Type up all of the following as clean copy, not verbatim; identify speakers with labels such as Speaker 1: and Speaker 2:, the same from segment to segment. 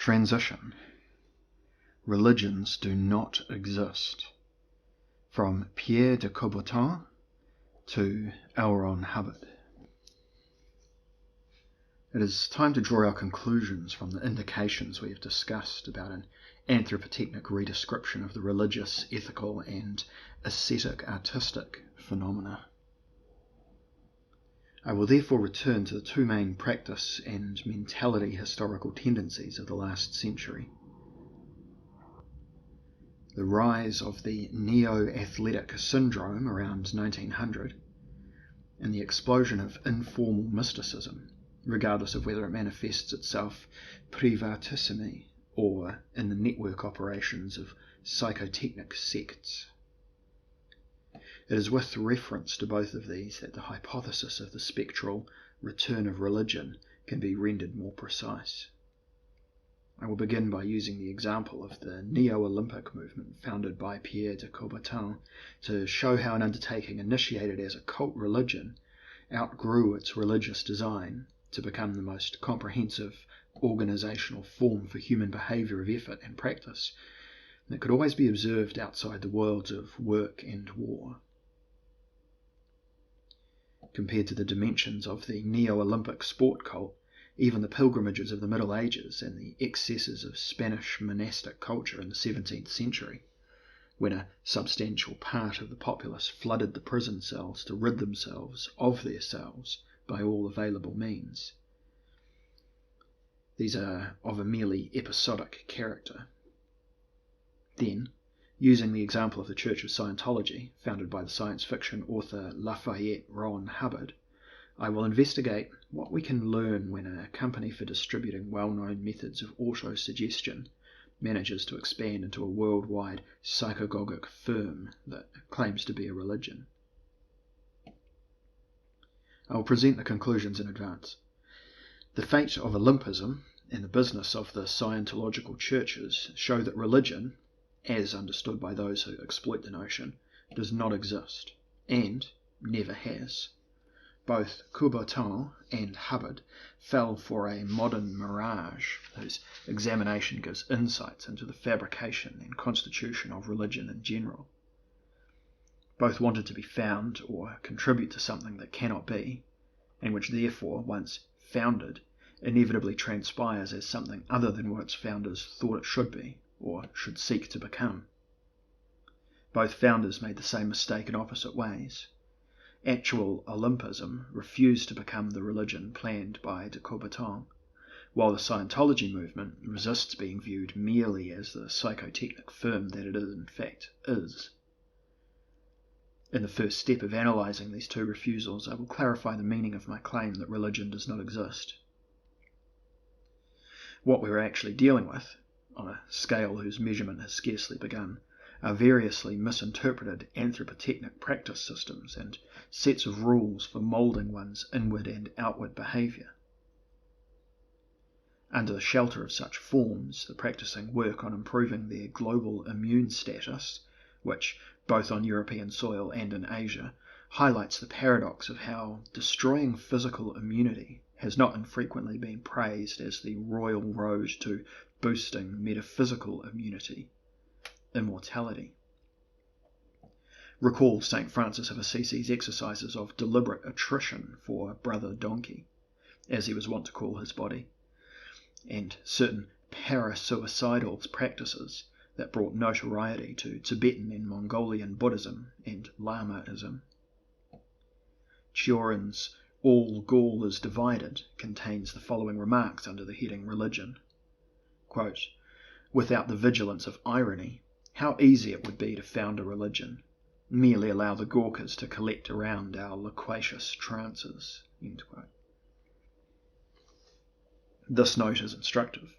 Speaker 1: Transition. Religions do not exist. From Pierre de Coubertin to Hubbard. It is time to draw our conclusions from the indications we have discussed about an anthropotechnic redescription of the religious, ethical, and ascetic artistic phenomena. I will therefore return to the two main practice and mentality historical tendencies of the last century. The rise of the neo-athletic syndrome around 1900, and the explosion of informal mysticism, regardless of whether it manifests itself privatissimi or in the network operations of psychotechnic sects. It is with reference to both of these that the hypothesis of the spectral return of religion can be rendered more precise. I will begin by using the example of the Neo-Olympic movement founded by Pierre de Coubertin to show how an undertaking initiated as a cult religion outgrew its religious design to become the most comprehensive organizational form for human behavior of effort and practice that could always be observed outside the worlds of work and war. Compared to the dimensions of the Neo-Olympic sport cult, even the pilgrimages of the Middle Ages and the excesses of Spanish monastic culture in the 17th century, when a substantial part of the populace flooded the prison cells to rid themselves of their cells by all available means. These are of a merely episodic character. Then, using the example of the Church of Scientology, founded by the science fiction author Lafayette Ron Hubbard, I will investigate what we can learn when a company for distributing well-known methods of auto-suggestion manages to expand into a worldwide psychagogic firm that claims to be a religion. I will present the conclusions in advance. The fate of Olympism and the business of the Scientological churches show that religion, as understood by those who exploit the notion, does not exist, and never has. Both Coubertin and Hubbard fell for a modern mirage whose examination gives insights into the fabrication and constitution of religion in general. Both wanted to be found or contribute to something that cannot be, and which therefore, once founded, inevitably transpires as something other than what its founders thought it should be, or should seek to become. Both founders made the same mistake in opposite ways. Actual Olympism refused to become the religion planned by de Coubertin, while the Scientology movement resists being viewed merely as the psychotechnic firm that it in fact is. In the first step of analysing these two refusals, I will clarify the meaning of my claim that religion does not exist. What we are actually dealing with, on a scale whose measurement has scarcely begun, are variously misinterpreted anthropotechnic practice systems and sets of rules for moulding one's inward and outward behaviour. Under the shelter of such forms, the practicing work on improving their global immune status, which, both on European soil and in Asia, highlights the paradox of how destroying physical immunity has not infrequently been praised as the royal road to boosting metaphysical immunity, immortality. Recall St. Francis of Assisi's exercises of deliberate attrition for Brother Donkey, as he was wont to call his body, and certain para-suicidal practices that brought notoriety to Tibetan and Mongolian Buddhism and Lamaism. Chiorin's All Gaul is Divided contains the following remarks under the heading Religion. Quote, "Without the vigilance of irony, how easy it would be to found a religion. Merely allow the Gurkhas to collect around our loquacious trances." End quote. This note is instructive,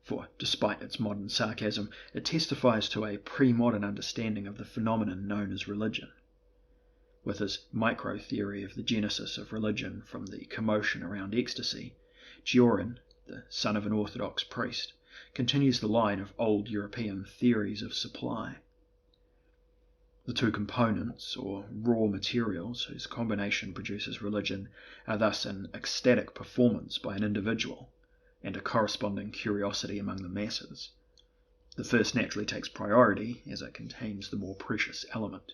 Speaker 1: for despite its modern sarcasm, it testifies to a pre-modern understanding of the phenomenon known as religion. With his micro-theory of the genesis of religion from the commotion around ecstasy, Chiorin, the son of an Orthodox priest, continues the line of old European theories of supply. The two components, or raw materials, whose combination produces religion, are thus an ecstatic performance by an individual, and a corresponding curiosity among the masses. The first naturally takes priority, as it contains the more precious element.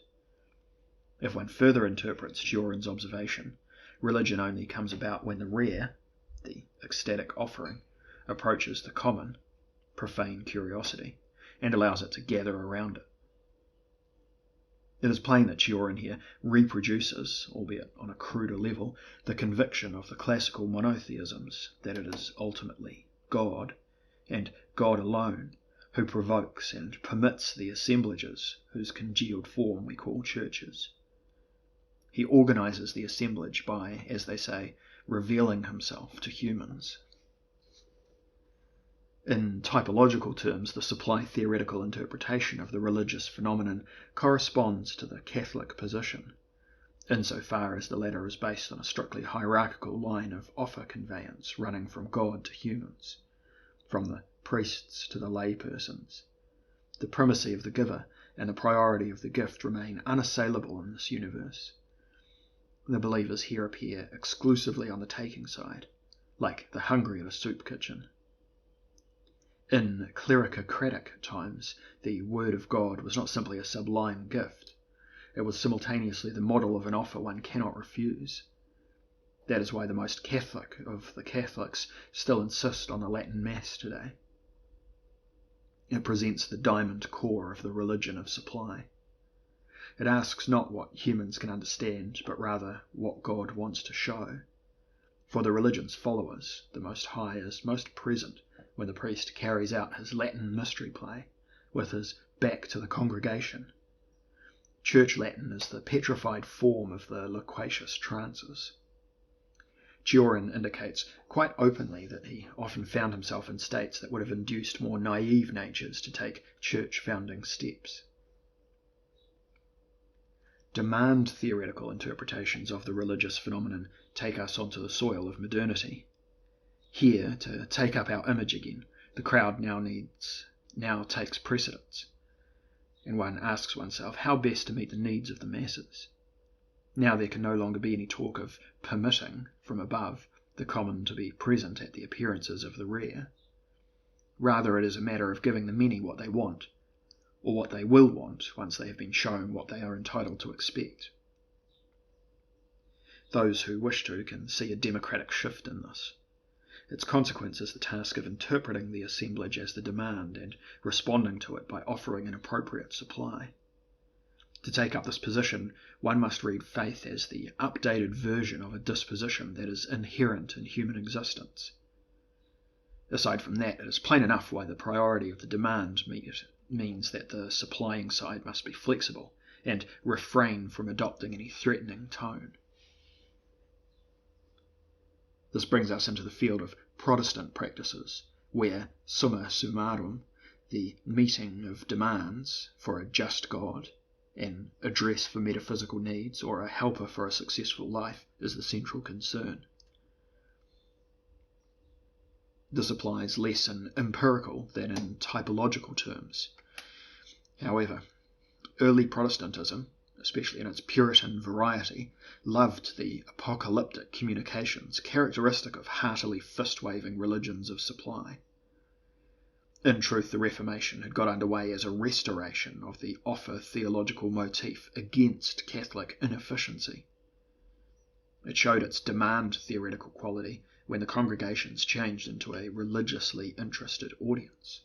Speaker 1: If one further interprets Gioran's observation, religion only comes about when the rare, the ecstatic offering, approaches the common, profane curiosity, and allows it to gather around it. It is plain that Gioran here reproduces, albeit on a cruder level, the conviction of the classical monotheisms that it is ultimately God, and God alone, who provokes and permits the assemblages whose congealed form we call churches. He organizes the assemblage by, as they say, revealing himself to humans. In typological terms, the supply theoretical interpretation of the religious phenomenon corresponds to the Catholic position, insofar as the latter is based on a strictly hierarchical line of offer conveyance running from God to humans, from the priests to the laypersons. The primacy of the giver and the priority of the gift remain unassailable in this universe. The believers here appear exclusively on the taking side, like the hungry at a soup kitchen. In clericocratic times, the Word of God was not simply a sublime gift. It was simultaneously the model of an offer one cannot refuse. That is why the most Catholic of the Catholics still insist on the Latin Mass today. It presents the diamond core of the religion of supply. It asks not what humans can understand, but rather what God wants to show. For the religion's followers, the Most High is most present when the priest carries out his Latin mystery play, with his back to the congregation. Church Latin is the petrified form of the loquacious trances. Gioran indicates quite openly that he often found himself in states that would have induced more naive natures to take church-founding steps. Demand theoretical interpretations of the religious phenomenon take us onto the soil of modernity. Here, to take up our image again, the crowd now takes precedence, and one asks oneself how best to meet the needs of the masses. Now there can no longer be any talk of permitting, from above, the common to be present at the appearances of the rare. Rather, it is a matter of giving the many what they want, or what they will want once they have been shown what they are entitled to expect. Those who wish to can see a democratic shift in this. Its consequence is the task of interpreting the assemblage as the demand and responding to it by offering an appropriate supply. To take up this position, one must read faith as the updated version of a disposition that is inherent in human existence. Aside from that, it is plain enough why the priority of the demand means that the supplying side must be flexible and refrain from adopting any threatening tone. This brings us into the field of Protestant practices, where, summa summarum, the meeting of demands for a just God, an address for metaphysical needs, or a helper for a successful life is the central concern. This applies less in empirical than in typological terms. However, early Protestantism, especially in its Puritan variety, loved the apocalyptic communications characteristic of heartily fist-waving religions of supply. In truth, the Reformation had got underway as a restoration of the offer theological motif against Catholic inefficiency. It showed its demand theoretical quality when the congregations changed into a religiously interested audience.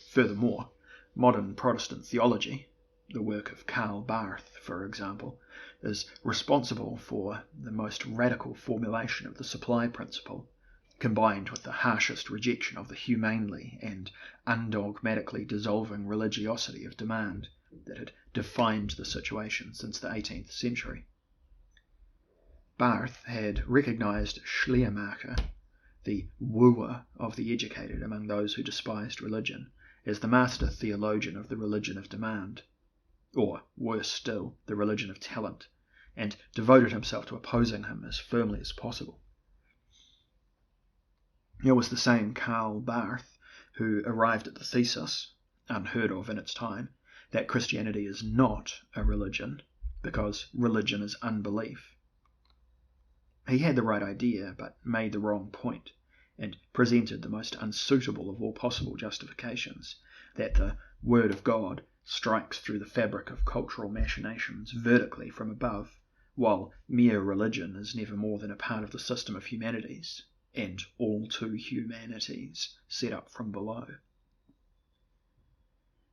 Speaker 1: Furthermore, modern Protestant theology, the work of Karl Barth, for example, is responsible for the most radical formulation of the supply principle, combined with the harshest rejection of the humanely and undogmatically dissolving religiosity of demand that had defined the situation since the 18th century. Barth had recognized Schleiermacher, the wooer of the educated among those who despised religion, as the master theologian of the religion of demand, or, worse still, the religion of talent, and devoted himself to opposing him as firmly as possible. It was the same Karl Barth who arrived at the thesis, unheard of in its time, that Christianity is not a religion, because religion is unbelief. He had the right idea, but made the wrong point, and presented the most unsuitable of all possible justifications, that the Word of God strikes through the fabric of cultural machinations vertically from above, while mere religion is never more than a part of the system of humanities, and all two humanities set up from below.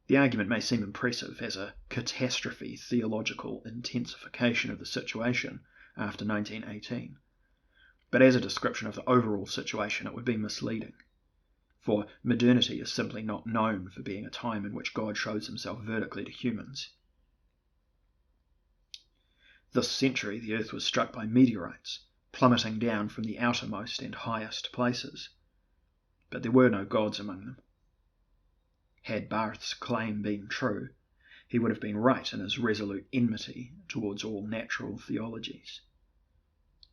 Speaker 1: The argument may seem impressive as a catastrophe theological intensification of the situation after 1918, but as a description of the overall situation it would be misleading, for modernity is simply not known for being a time in which God shows himself vertically to humans. This century the earth was struck by meteorites, plummeting down from the outermost and highest places, but there were no gods among them. Had Barth's claim been true, he would have been right in his resolute enmity towards all natural theologies.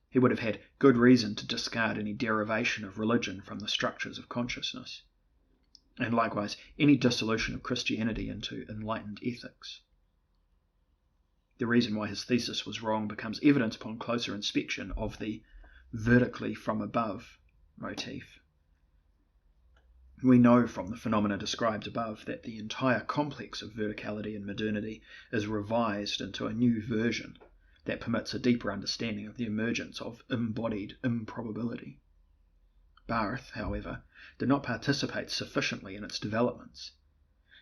Speaker 1: He would have had good reason to discard any derivation of religion from the structures of consciousness, and likewise any dissolution of Christianity into enlightened ethics. The reason why his thesis was wrong becomes evident upon closer inspection of the vertically from above motif. We know from the phenomena described above that the entire complex of verticality in modernity is revised into a new version that permits a deeper understanding of the emergence of embodied improbability. Barth, however, did not participate sufficiently in its developments.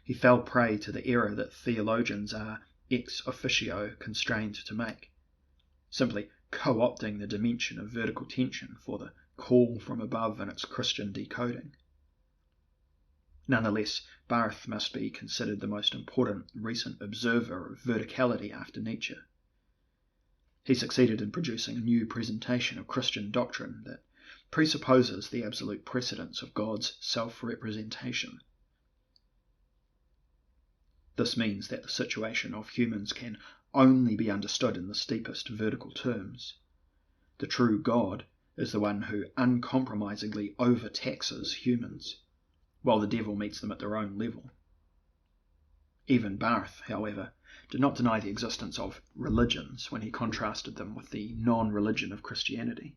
Speaker 1: He fell prey to the error that theologians are ex officio constrained to make, simply co-opting the dimension of vertical tension for the call from above in its Christian decoding. Nonetheless, Barth must be considered the most important recent observer of verticality after Nietzsche. He succeeded in producing a new presentation of Christian doctrine that presupposes the absolute precedence of God's self-representation. This means that the situation of humans can only be understood in the steepest vertical terms. The true God is the one who uncompromisingly overtaxes humans, while the devil meets them at their own level. Even Barth, however, did not deny the existence of religions when he contrasted them with the non-religion of Christianity.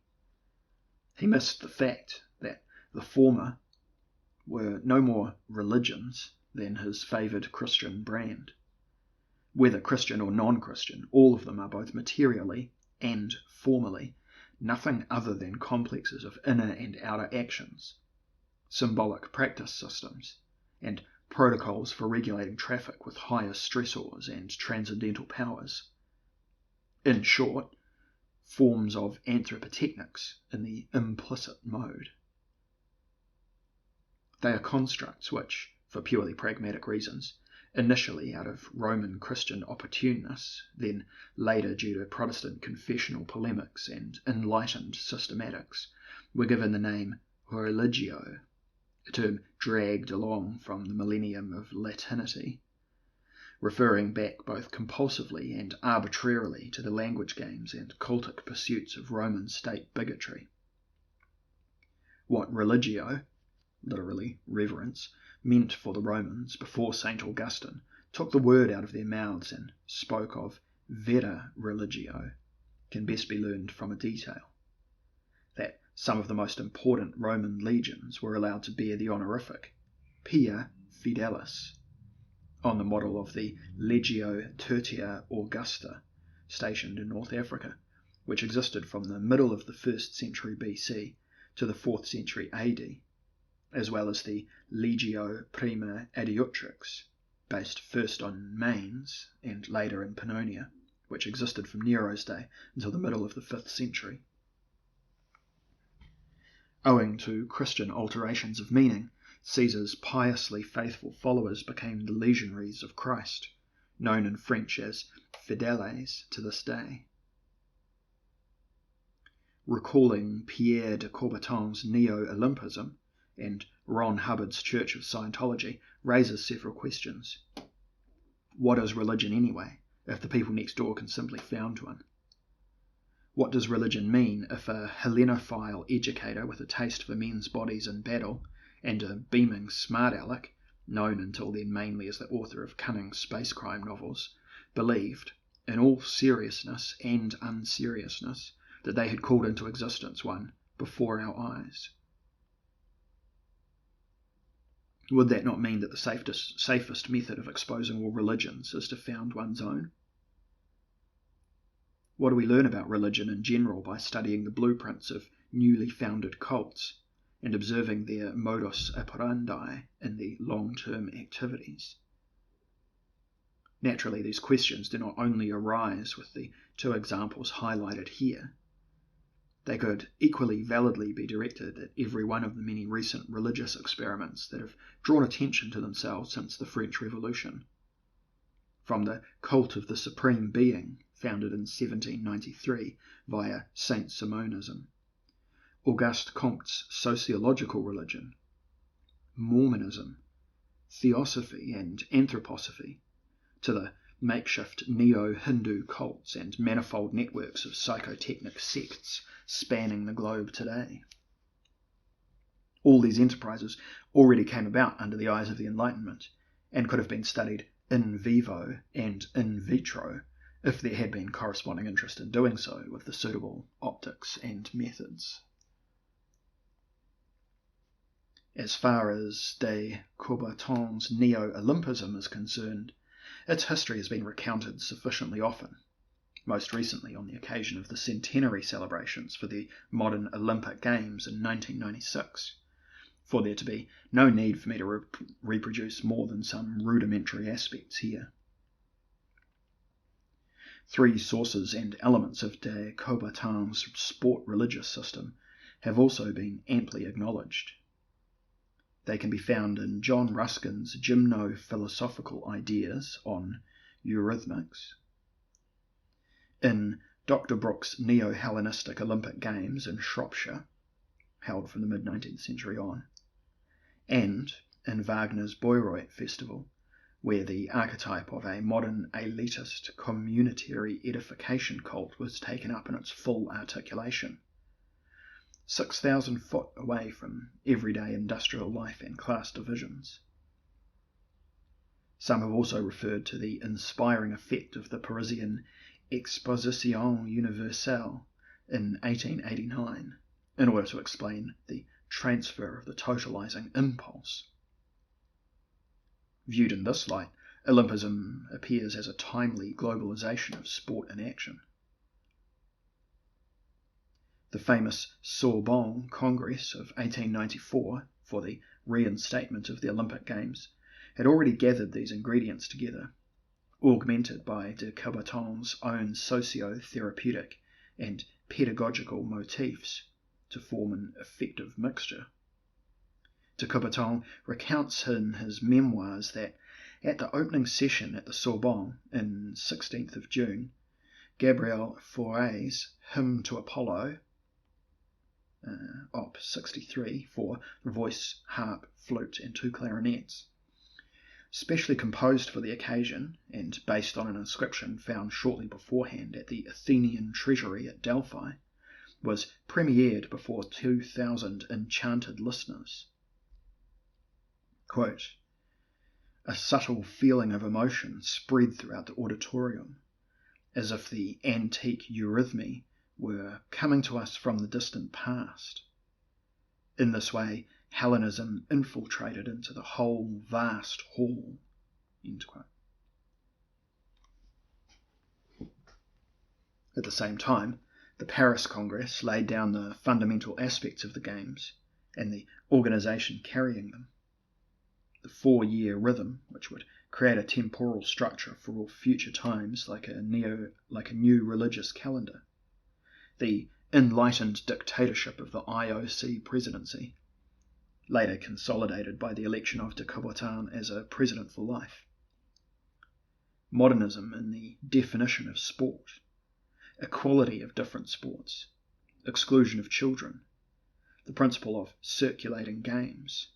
Speaker 1: He missed the fact that the former were no more religions than his favoured Christian brand. Whether Christian or non-Christian, all of them are both materially and formally nothing other than complexes of inner and outer actions, symbolic practice systems, and protocols for regulating traffic with higher stressors and transcendental powers. In short, forms of anthropotechnics in the implicit mode. They are constructs which, for purely pragmatic reasons, initially out of Roman Christian opportuneness, then later due to Protestant confessional polemics and enlightened systematics, were given the name religio, a term dragged along from the millennium of Latinity, referring back both compulsively and arbitrarily to the language games and cultic pursuits of Roman state bigotry. What religio, literally reverence, meant for the Romans before St. Augustine took the word out of their mouths and spoke of vera religio, can best be learned from a detail. That some of the most important Roman legions were allowed to bear the honorific Pia Fidelis, on the model of the Legio Tertia Augusta, stationed in North Africa, which existed from the middle of the 1st century BC to the 4th century AD, as well as the Legio Prima Adiutrix, based first on Mainz and later in Pannonia, which existed from Nero's day until the middle of the 5th century. Owing to Christian alterations of meaning, Caesar's piously faithful followers became the legionaries of Christ, known in French as Fideles to this day. Recalling Pierre de Coubertin's Neo-Olympism and Ron Hubbard's Church of Scientology raises several questions. What is religion anyway, if the people next door can simply found one? What does religion mean if a Hellenophile educator with a taste for men's bodies in battle and a beaming smart aleck, known until then mainly as the author of cunning space crime novels, believed, in all seriousness and unseriousness, that they had called into existence one before our eyes? Would that not mean that the safest method of exposing all religions is to found one's own? What do we learn about religion in general by studying the blueprints of newly founded cults and observing their modus operandi in the long-term activities? Naturally, these questions do not only arise with the two examples highlighted here. They could equally validly be directed at every one of the many recent religious experiments that have drawn attention to themselves since the French Revolution. From the cult of the Supreme Being, founded in 1793 via Saint-Simonism, Auguste Comte's sociological religion, Mormonism, Theosophy and Anthroposophy, to the makeshift neo-Hindu cults and manifold networks of psychotechnic sects spanning the globe today. All these enterprises already came about under the eyes of the Enlightenment, and could have been studied in vivo and in vitro if there had been corresponding interest in doing so with the suitable optics and methods. As far as de Coubertin's neo-Olympism is concerned, its history has been recounted sufficiently often, most recently on the occasion of the centenary celebrations for the modern Olympic Games in 1996, for there to be no need for me to reproduce more than some rudimentary aspects here. Three sources and elements of de Coubertin's sport religious system have also been amply acknowledged. They can be found in John Ruskin's gymno-philosophical ideas on eurythmics, in Dr. Brooks' neo-Hellenistic Olympic Games in Shropshire, held from the mid-19th century on, and in Wagner's Bayreuth Festival, where the archetype of a modern elitist communitary edification cult was taken up in its full articulation, 6,000 foot away from everyday industrial life and class divisions. Some have also referred to the inspiring effect of the Parisian Exposition Universelle in 1889 in order to explain the transfer of the totalizing impulse. Viewed in this light, Olympism appears as a timely globalization of sport in action. The famous Sorbonne Congress of 1894 for the reinstatement of the Olympic Games had already gathered these ingredients together, augmented by de Coubertin's own socio-therapeutic and pedagogical motifs, to form an effective mixture. De Coubertin recounts in his memoirs that at the opening session at the Sorbonne in 16th of June, Gabriel Fauré's Hymn to Apollo, Op. 63 for voice, harp, flute and two clarinets, specially composed for the occasion and based on an inscription found shortly beforehand at the Athenian treasury at Delphi, was premiered before 2,000 enchanted listeners. Quote, "A subtle feeling of emotion spread throughout the auditorium, as if the antique eurythmy were coming to us from the distant past. In this way, Hellenism infiltrated into the whole vast hall." End quote. At the same time, the Paris Congress laid down the fundamental aspects of the Games and the organization carrying them. The 4-year rhythm, which would create a temporal structure for all future times like a new religious calendar. The enlightened dictatorship of the IOC presidency, later consolidated by the election of de Coubertin as a president for life. Modernism in the definition of sport, equality of different sports, exclusion of children, the principle of circulating games,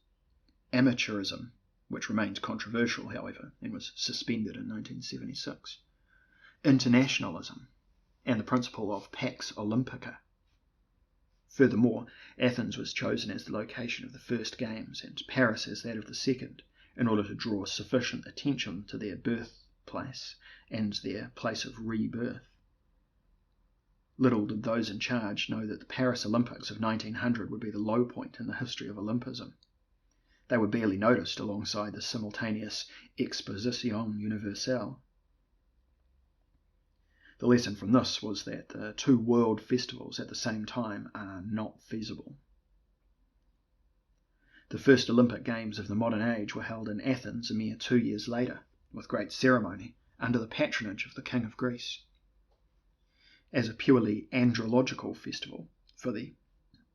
Speaker 1: amateurism, which remained controversial, however, and was suspended in 1976, internationalism, and the principle of Pax Olympica. Furthermore, Athens was chosen as the location of the first Games and Paris as that of the second, in order to draw sufficient attention to their birthplace and their place of rebirth. Little did those in charge know that the Paris Olympics of 1900 would be the low point in the history of Olympism. They were barely noticed alongside the simultaneous Exposition Universelle. The lesson from this was that two world festivals at the same time are not feasible. The first Olympic Games of the modern age were held in Athens a mere 2 years later, with great ceremony, under the patronage of the King of Greece. As a purely andrological festival, for the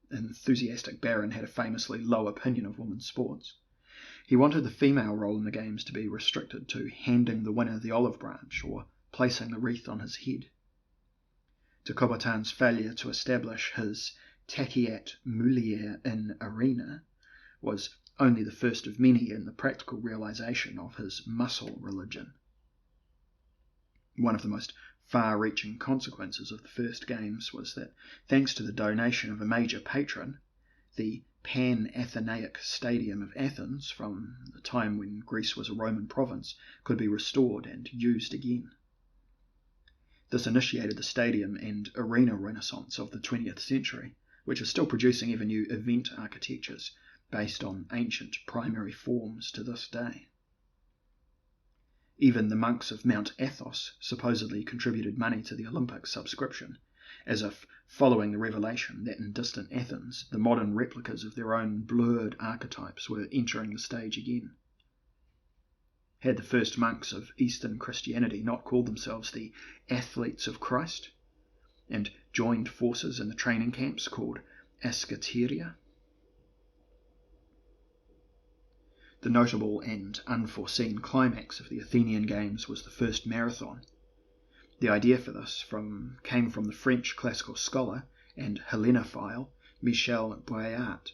Speaker 1: enthusiastic baron had a famously low opinion of women's sports, he wanted the female role in the games to be restricted to handing the winner the olive branch or placing the wreath on his head. De Coubertin's failure to establish his taceat mulier in arena was only the first of many in the practical realization of his muscle religion. One of the most far-reaching consequences of the first games was that, thanks to the donation of a major patron, the Pan-Athenaic Stadium of Athens, from the time when Greece was a Roman province, could be restored and used again. This initiated the stadium and arena renaissance of the 20th century, which is still producing ever new event architectures based on ancient primary forms to this day. Even the monks of Mount Athos supposedly contributed money to the Olympic subscription, as if following the revelation that in distant Athens the modern replicas of their own blurred archetypes were entering the stage again. Had the first monks of Eastern Christianity not called themselves the Athletes of Christ, and joined forces in the training camps called Asketeria? The notable and unforeseen climax of the Athenian Games was the first marathon. The idea for this came from the French classical scholar and Hellenophile Michel Briat,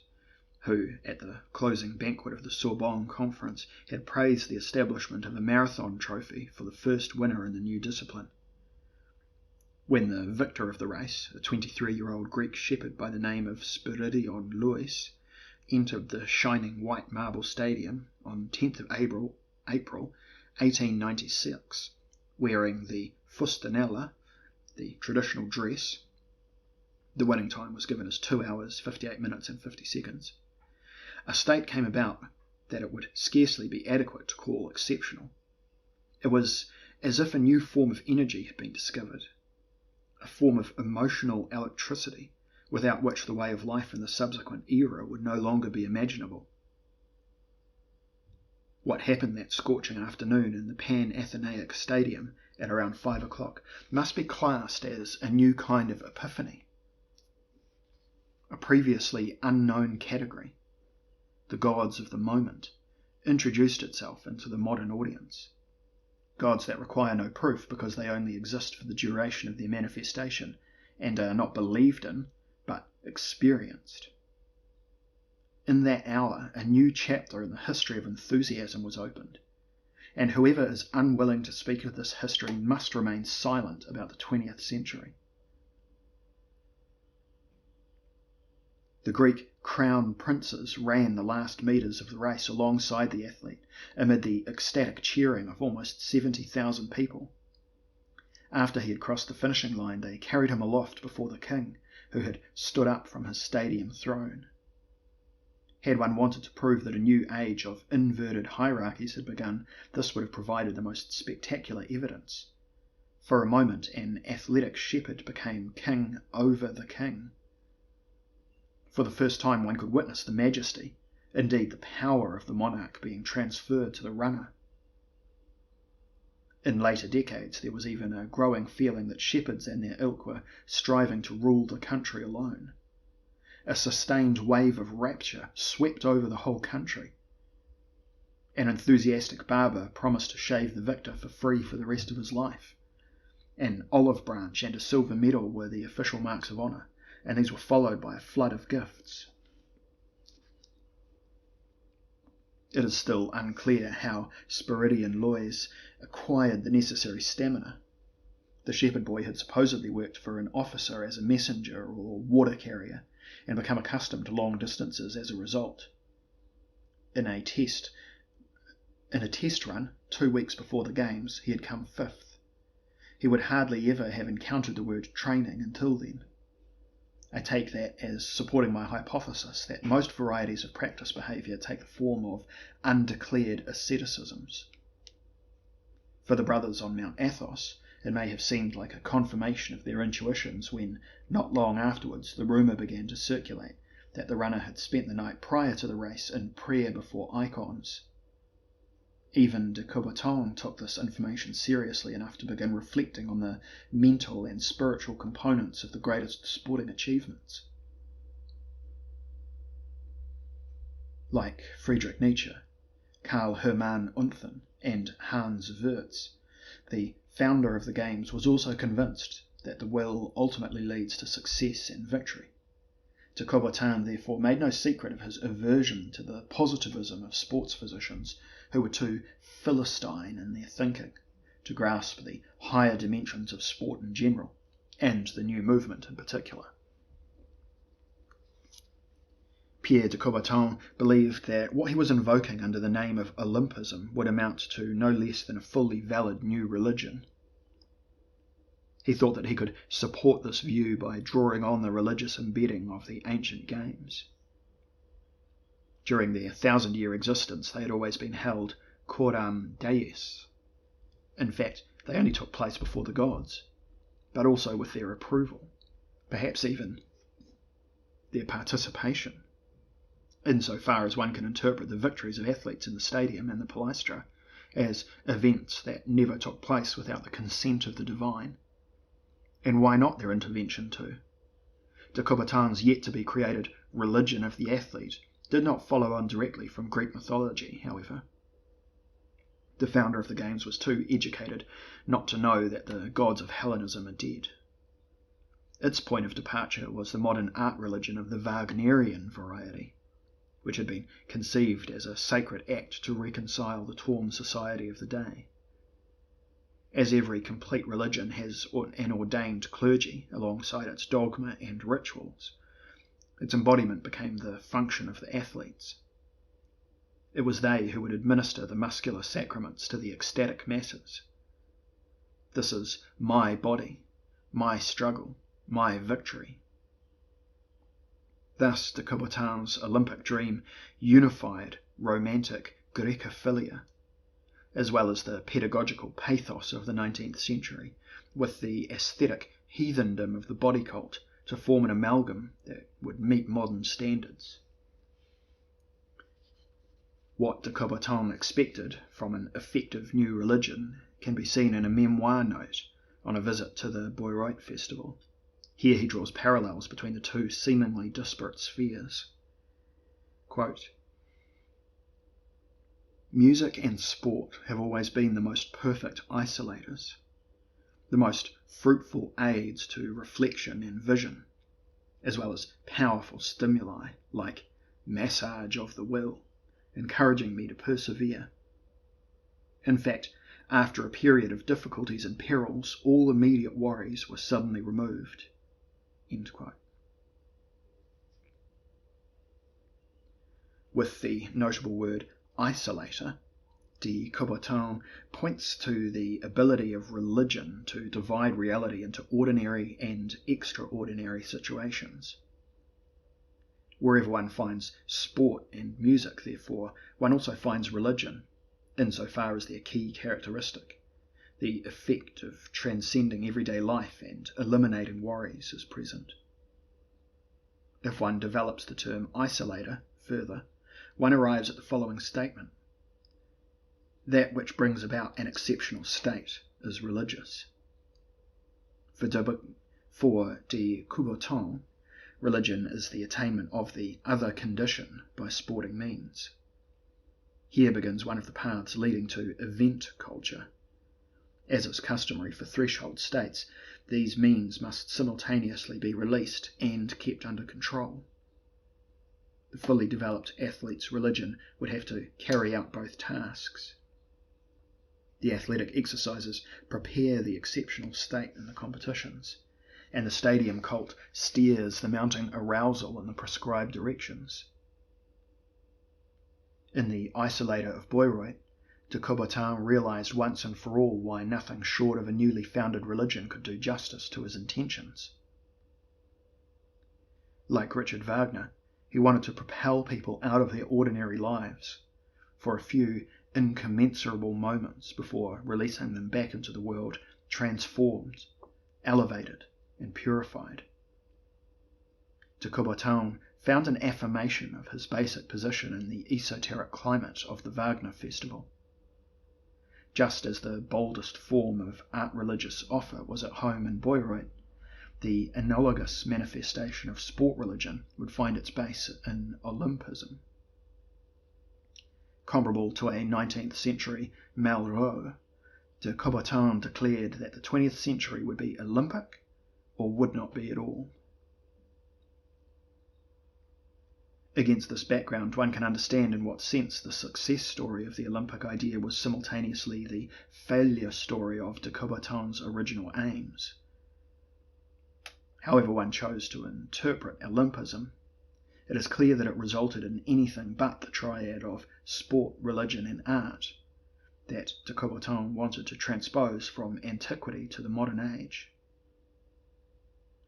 Speaker 1: who, at the closing banquet of the Sorbonne Conference, had praised the establishment of a marathon trophy for the first winner in the new discipline. When the victor of the race, a 23-year-old Greek shepherd by the name of Spiridion Louis, entered the shining white marble stadium on 10th of April 1896, wearing the fustanella, the traditional dress. The winning time was given as 2 hours, 58 minutes and 50 seconds. A state came about that it would scarcely be adequate to call exceptional. It was as if a new form of energy had been discovered, a form of emotional electricity, without which the way of life in the subsequent era would no longer be imaginable. What happened that scorching afternoon in the Pan-Athenaic Stadium at around 5 o'clock must be classed as a new kind of epiphany. A previously unknown category, the gods of the moment, introduced itself into the modern audience. Gods that require no proof because they only exist for the duration of their manifestation and are not believed in, but experienced. In that hour, a new chapter in the history of enthusiasm was opened, and whoever is unwilling to speak of this history must remain silent about the 20th century. The Greek crown princes ran the last metres of the race alongside the athlete, amid the ecstatic cheering of almost 70,000 people. After he had crossed the finishing line, they carried him aloft before the king, who had stood up from his stadium throne. Had one wanted to prove that a new age of inverted hierarchies had begun, this would have provided the most spectacular evidence. For a moment, an athletic shepherd became king over the king. For the first time, one could witness the majesty, indeed the power of the monarch being transferred to the runner. In later decades, there was even a growing feeling that shepherds and their ilk were striving to rule the country alone. A sustained wave of rapture swept over the whole country. An enthusiastic barber promised to shave the victor for free for the rest of his life. An olive branch and a silver medal were the official marks of honour, and these were followed by a flood of gifts. It is still unclear how Spiridion Louis acquired the necessary stamina. The shepherd boy had supposedly worked for an officer as a messenger or water carrier, and become accustomed to long distances as a result. In a test run, 2 weeks before the games, he had come 5th. He would hardly ever have encountered the word training until then. I take that as supporting my hypothesis that most varieties of practice behaviour take the form of undeclared asceticisms. For the brothers on Mount Athos, it may have seemed like a confirmation of their intuitions when, not long afterwards, the rumour began to circulate that the runner had spent the night prior to the race in prayer before icons. Even de Coubertin took this information seriously enough to begin reflecting on the mental and spiritual components of the greatest sporting achievements. Like Friedrich Nietzsche, Karl Hermann Unthen, and Hans Wurtz, the founder of the games was also convinced that the will ultimately leads to success and victory. De Coubertin therefore made no secret of his aversion to the positivism of sports physicians who were too philistine in their thinking to grasp the higher dimensions of sport in general, and the new movement in particular. Pierre de Coubertin believed that what he was invoking under the name of Olympism would amount to no less than a fully valid new religion. He thought that he could support this view by drawing on the religious embedding of the ancient games. During their 1,000-year existence, they had always been held coram deis. In fact, they only took place before the gods, but also with their approval, perhaps even their participation, insofar as one can interpret the victories of athletes in the stadium and the palaestra as events that never took place without the consent of the divine. And why not their intervention too? De Coubertin's yet-to-be-created religion of the athlete did not follow on directly from Greek mythology, however. The founder of the games was too educated not to know that the gods of Hellenism are dead. Its point of departure was the modern art religion of the Wagnerian variety, which had been conceived as a sacred act to reconcile the torn society of the day. As every complete religion has an ordained clergy alongside its dogma and rituals, its embodiment became the function of the athletes. It was they who would administer the muscular sacraments to the ecstatic masses. This is my body, my struggle, my victory. Thus de Coubertin's Olympic dream unified romantic Grecophilia, as well as the pedagogical pathos of the 19th century, with the aesthetic heathendom of the body cult to form an amalgam that would meet modern standards. What de Coubertin expected from an effective new religion can be seen in a memoir note on a visit to the Bayreuth festival. Here he draws parallels between the two seemingly disparate spheres. Quote, "Music and sport have always been the most perfect isolators, the most fruitful aids to reflection and vision, as well as powerful stimuli like massage of the will, encouraging me to persevere. In fact, after a period of difficulties and perils, all immediate worries were suddenly removed." End quote. With the notable word isolator, de Coubertin points to the ability of religion to divide reality into ordinary and extraordinary situations. Wherever one finds sport and music, therefore, one also finds religion, insofar as their key characteristic, the effect of transcending everyday life and eliminating worries, is present. If one develops the term isolator further, one arrives at the following statement: that which brings about an exceptional state is religious. For de Coubertin, religion is the attainment of the other condition by sporting means. Here begins one of the paths leading to event culture. As is customary for threshold states, these means must simultaneously be released and kept under control. The fully developed athlete's religion would have to carry out both tasks. The athletic exercises prepare the exceptional state in the competitions, and the stadium cult steers the mounting arousal in the prescribed directions. In the Isolator of Bayreuth, de Coubertin realized once and for all why nothing short of a newly founded religion could do justice to his intentions. Like Richard Wagner, he wanted to propel people out of their ordinary lives for a few incommensurable moments before releasing them back into the world transformed, elevated, and purified. De Coubertin found an affirmation of his basic position in the esoteric climate of the Wagner festival. Just as the boldest form of art-religious offer was at home in Bayreuth, the analogous manifestation of sport religion would find its base in Olympism. Comparable to a 19th century Malraux, de Coubertin declared that the 20th century would be Olympic or would not be at all. Against this background, one can understand in what sense the success story of the Olympic idea was simultaneously the failure story of de Coubertin's original aims. However one chose to interpret Olympism, it is clear that it resulted in anything but the triad of sport, religion, and art that de Coubertin wanted to transpose from antiquity to the modern age.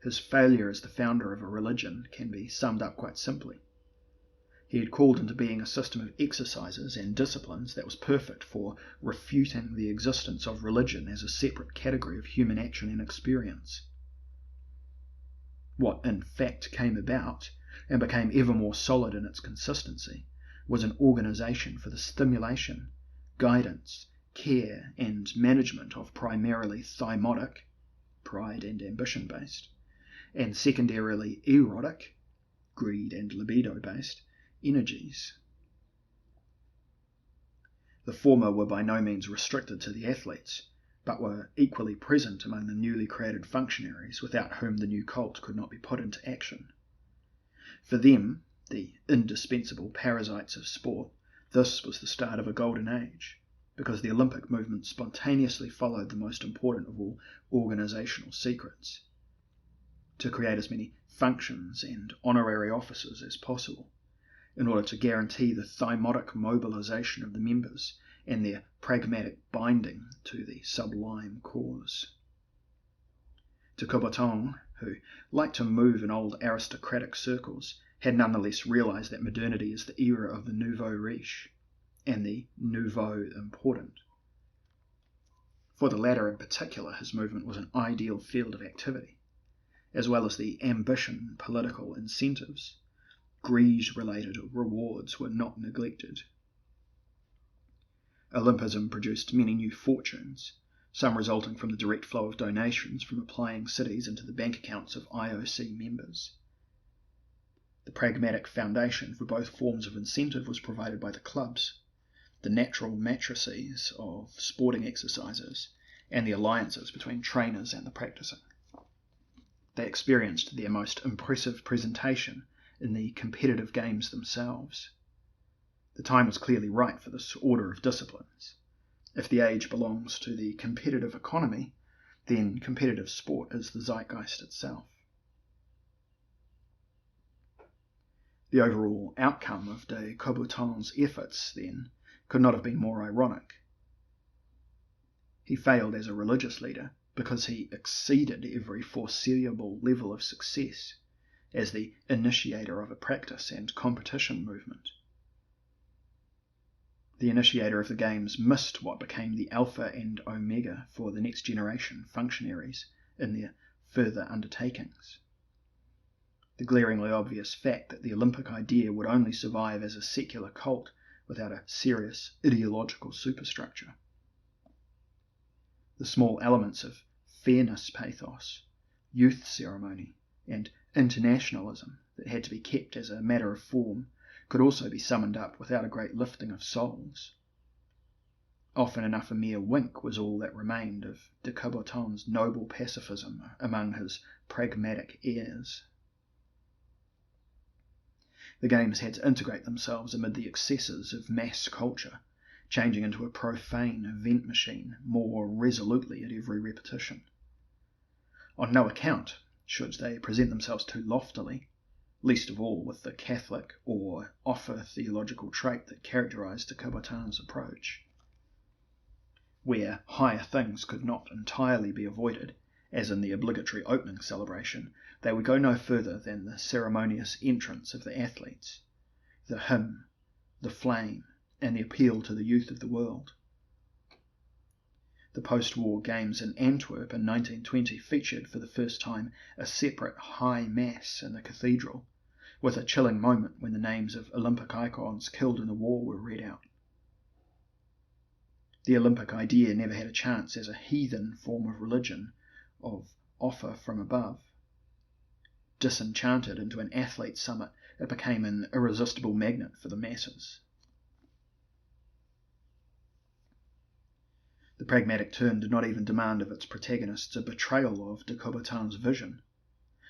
Speaker 1: His failure as the founder of a religion can be summed up quite simply. He had called into being a system of exercises and disciplines that was perfect for refuting the existence of religion as a separate category of human action and experience. What in fact came about, and became ever more solid in its consistency, was an organization for the stimulation, guidance, care, and management of primarily thymotic, pride and ambition based, and secondarily erotic, greed and libido based, energies. The former were by no means restricted to the athletes, but were equally present among the newly created functionaries without whom the new cult could not be put into action. For them, the indispensable parasites of sport, this was the start of a golden age, because the Olympic movement spontaneously followed the most important of all organizational secrets: to create as many functions and honorary officers as possible, in order to guarantee the thymotic mobilization of the members and their pragmatic binding to the sublime cause. De Coubertin, who liked to move in old aristocratic circles, had nonetheless realized that modernity is the era of the nouveau riche and the nouveau important. For the latter in particular, his movement was an ideal field of activity, as well as the ambition political incentives. Greed-related rewards were not neglected. Olympism produced many new fortunes, some resulting from the direct flow of donations from applying cities into the bank accounts of IOC members. The pragmatic foundation for both forms of incentive was provided by the clubs, the natural matrices of sporting exercises, and the alliances between trainers and the practicing. They experienced their most impressive presentation in the competitive games themselves. The time was clearly right for this order of disciplines. If the age belongs to the competitive economy, then competitive sport is the zeitgeist itself. The overall outcome of de Coubertin's efforts, then, could not have been more ironic. He failed as a religious leader because he exceeded every foreseeable level of success as the initiator of a practice and competition movement. The initiator of the games missed what became the alpha and omega for the next generation functionaries in their further undertakings. The glaringly obvious fact that the Olympic idea would only survive as a secular cult without a serious ideological superstructure. The small elements of fairness pathos, youth ceremony, and internationalism that had to be kept as a matter of form could also be summoned up without a great lifting of souls. Often enough a mere wink was all that remained of de Coubertin's noble pacifism among his pragmatic heirs. The games had to integrate themselves amid the excesses of mass culture, changing into a profane event machine more resolutely at every repetition. On no account should they present themselves too loftily, least of all with the Catholic or offer theological trait that characterized de Coubertin's approach. Where higher things could not entirely be avoided, as in the obligatory opening celebration, they would go no further than the ceremonious entrance of the athletes, the hymn, the flame, and the appeal to the youth of the world. The post-war games in Antwerp in 1920 featured for the first time a separate high mass in the cathedral, with a chilling moment when the names of Olympic icons killed in the war were read out. The Olympic idea never had a chance as a heathen form of religion, of offer from above. Disenchanted into an athlete summit, it became an irresistible magnet for the masses. The pragmatic turn did not even demand of its protagonists a betrayal of de Coubertin's vision.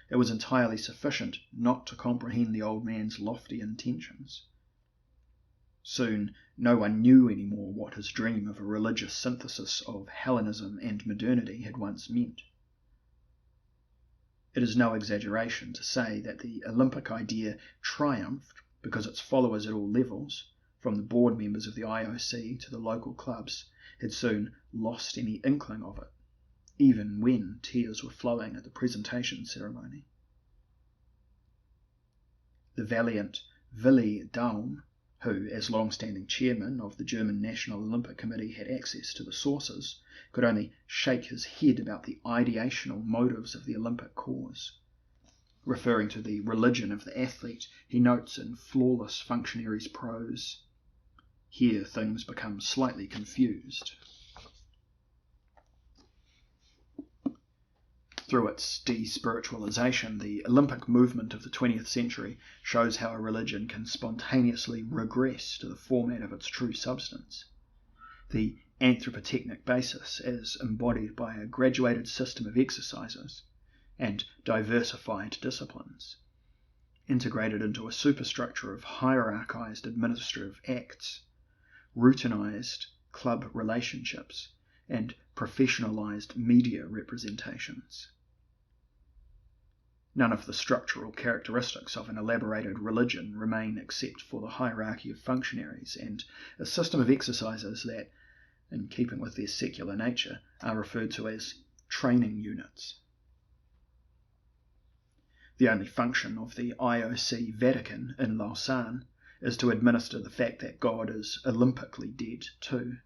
Speaker 1: It was entirely sufficient not to comprehend the old man's lofty intentions. Soon, no one knew any more what his dream of a religious synthesis of Hellenism and modernity had once meant. It is no exaggeration to say that the Olympic idea triumphed because its followers at all levels, from the board members of the IOC to the local clubs, had soon lost any inkling of it, even when tears were flowing at the presentation ceremony. The valiant Willi Daum, who, as long-standing chairman of the German National Olympic Committee, had access to the sources, could only shake his head about the ideational motives of the Olympic cause. Referring to the religion of the athlete, he notes in flawless functionaries' prose, "Here things become slightly confused." Through its de-spiritualization, the Olympic movement of the 20th century shows how a religion can spontaneously regress to the format of its true substance. The anthropotechnic basis, as embodied by a graduated system of exercises and diversified disciplines, integrated into a superstructure of hierarchized administrative acts, routinized club relationships, and professionalized media representations. None of the structural characteristics of an elaborated religion remain except for the hierarchy of functionaries and a system of exercises that, in keeping with their secular nature, are referred to as training units. The only function of the IOC Vatican in Lausanne is to administer the fact that God is olympically dead too.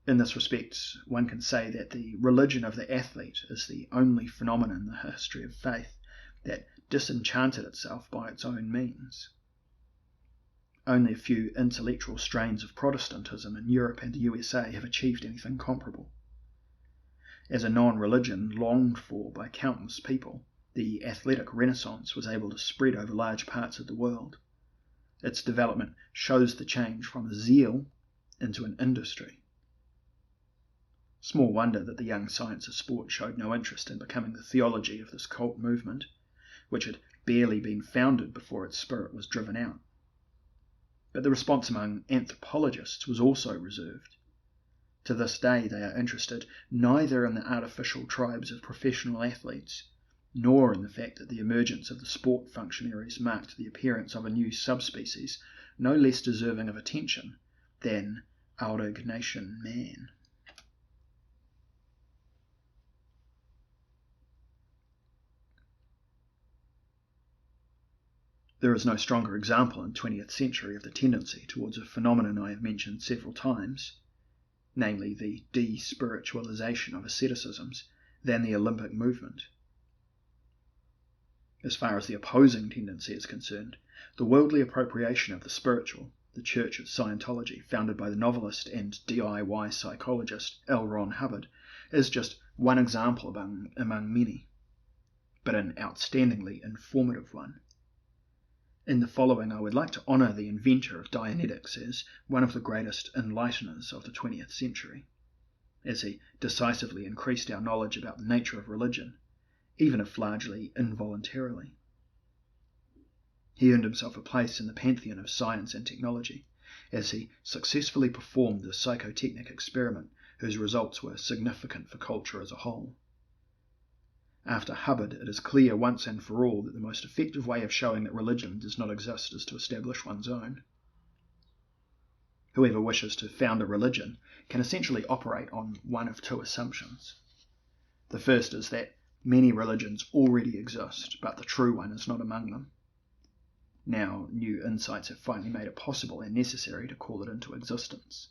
Speaker 1: In this respect, one can say that the religion of the athlete is the only phenomenon in the history of faith that disenchanted itself by its own means. Only a few intellectual strains of Protestantism in Europe and the USA have achieved anything comparable. As a non-religion longed for by countless people, the athletic renaissance was able to spread over large parts of the world. Its development shows the change from a zeal into an industry. Small wonder that the young science of sport showed no interest in becoming the theology of this cult movement, which had barely been founded before its spirit was driven out. But the response among anthropologists was also reserved. To this day they are interested neither in the artificial tribes of professional athletes, nor in the fact that the emergence of the sport functionaries marked the appearance of a new subspecies no less deserving of attention than Aurignacian man. There is no stronger example in the 20th century of the tendency towards a phenomenon I have mentioned several times, namely the de-spiritualization of asceticisms, than the Olympic movement. As far as the opposing tendency is concerned, the worldly appropriation of the spiritual, the Church of Scientology, founded by the novelist and DIY psychologist L. Ron Hubbard, is just one example among many, but an outstandingly informative one. In the following, I would like to honour the inventor of Dianetics as one of the greatest enlighteners of the 20th century, as he decisively increased our knowledge about the nature of religion, even if largely involuntarily. He earned himself a place in the pantheon of science and technology, as he successfully performed the psychotechnic experiment whose results were significant for culture as a whole. After Hubbard, it is clear once and for all that the most effective way of showing that religion does not exist is to establish one's own. Whoever wishes to found a religion can essentially operate on one of two assumptions. The first is that many religions already exist, but the true one is not among them. Now, new insights have finally made it possible and necessary to call it into existence.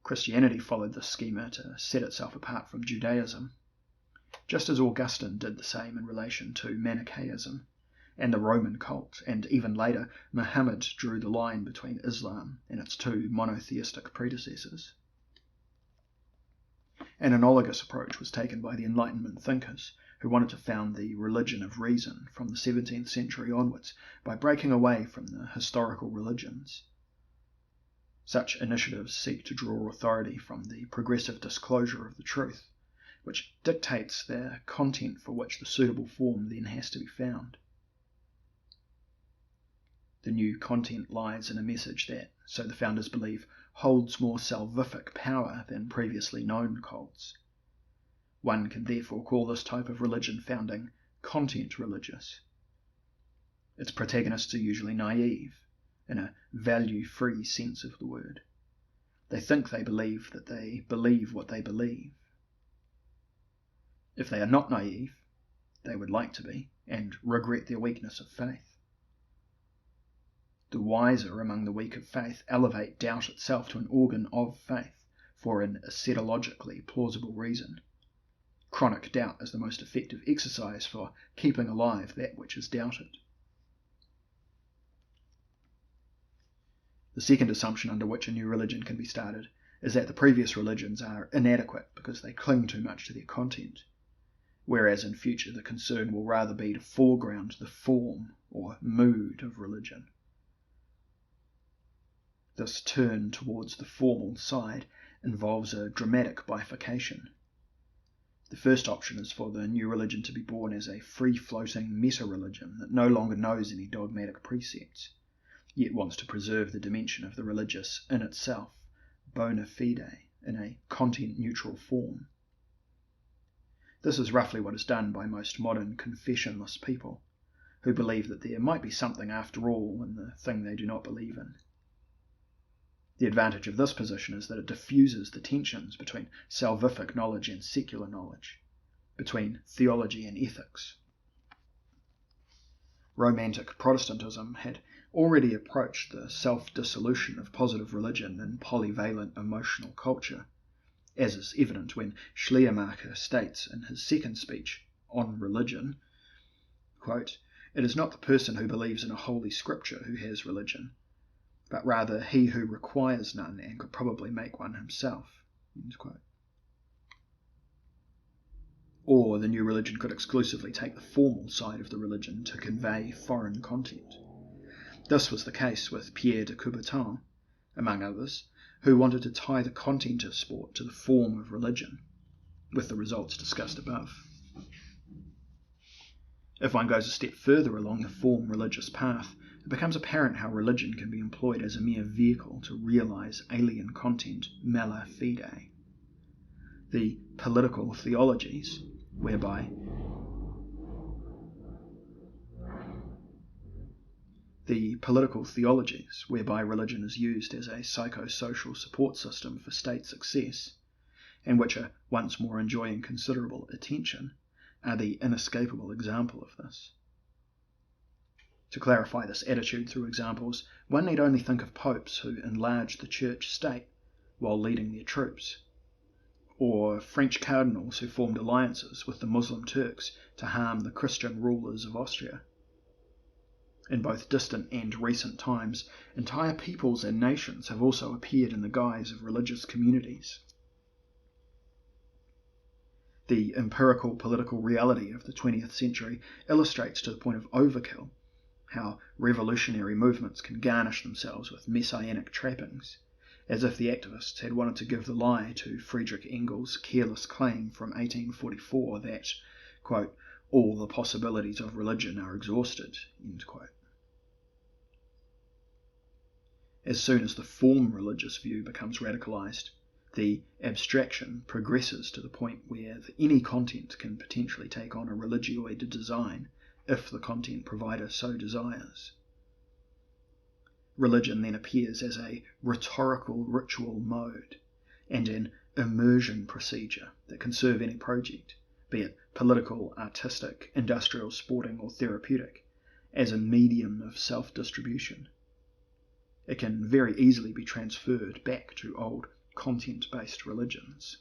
Speaker 1: Christianity followed this schema to set itself apart from Judaism, just as Augustine did the same in relation to Manichaeism and the Roman cult, and even later Muhammad drew the line between Islam and its two monotheistic predecessors. An analogous approach was taken by the Enlightenment thinkers, who wanted to found the religion of reason from the 17th century onwards by breaking away from the historical religions. Such initiatives seek to draw authority from the progressive disclosure of the truth, which dictates the content for which the suitable form then has to be found. The new content lies in a message that, so the founders believe, holds more salvific power than previously known cults. One can therefore call this type of religion founding content religious. Its protagonists are usually naive, in a value-free sense of the word. They think they believe that they believe what they believe. If they are not naive, they would like to be, and regret their weakness of faith. The wiser among the weak of faith elevate doubt itself to an organ of faith, for an eschatologically plausible reason. Chronic doubt is the most effective exercise for keeping alive that which is doubted. The second assumption under which a new religion can be started is that the previous religions are inadequate because they cling too much to their content, whereas in future the concern will rather be to foreground the form or mood of religion. This turn towards the formal side involves a dramatic bifurcation. The first option is for the new religion to be born as a free-floating meta-religion that no longer knows any dogmatic precepts, yet wants to preserve the dimension of the religious in itself, bona fide, in a content-neutral form. This is roughly what is done by most modern confessionless people, who believe that there might be something after all in the thing they do not believe in. The advantage of this position is that it diffuses the tensions between salvific knowledge and secular knowledge, between theology and ethics. Romantic Protestantism had already approached the self-dissolution of positive religion in polyvalent emotional culture, as is evident when Schleiermacher states in his second speech on religion, quote, "It is not the person who believes in a holy scripture who has religion, but rather he who requires none and could probably make one himself." End quote. Or the new religion could exclusively take the formal side of the religion to convey foreign content. This was the case with Pierre de Coubertin, among others, who wanted to tie the content of sport to the form of religion, with the results discussed above. If one goes a step further along the form religious path, it becomes apparent how religion can be employed as a mere vehicle to realize alien content mala fide. The political theologies, whereby religion is used as a psychosocial support system for state success, and which are once more enjoying considerable attention, are the inescapable example of this. To clarify this attitude through examples, one need only think of popes who enlarged the church-state while leading their troops, or French cardinals who formed alliances with the Muslim Turks to harm the Christian rulers of Austria. In both distant and recent times, entire peoples and nations have also appeared in the guise of religious communities. The empirical political reality of the 20th century illustrates to the point of overkill how revolutionary movements can garnish themselves with messianic trappings, as if the activists had wanted to give the lie to Friedrich Engels' careless claim from 1844 that, quote, "all the possibilities of religion are exhausted," end quote. As soon as the form religious view becomes radicalized, the abstraction progresses to the point where any content can potentially take on a religioid design if the content provider so desires. Religion then appears as a rhetorical ritual mode and an immersion procedure that can serve any project, be it political, artistic, industrial, sporting, or therapeutic, as a medium of self-distribution. It can very easily be transferred back to old content-based religions.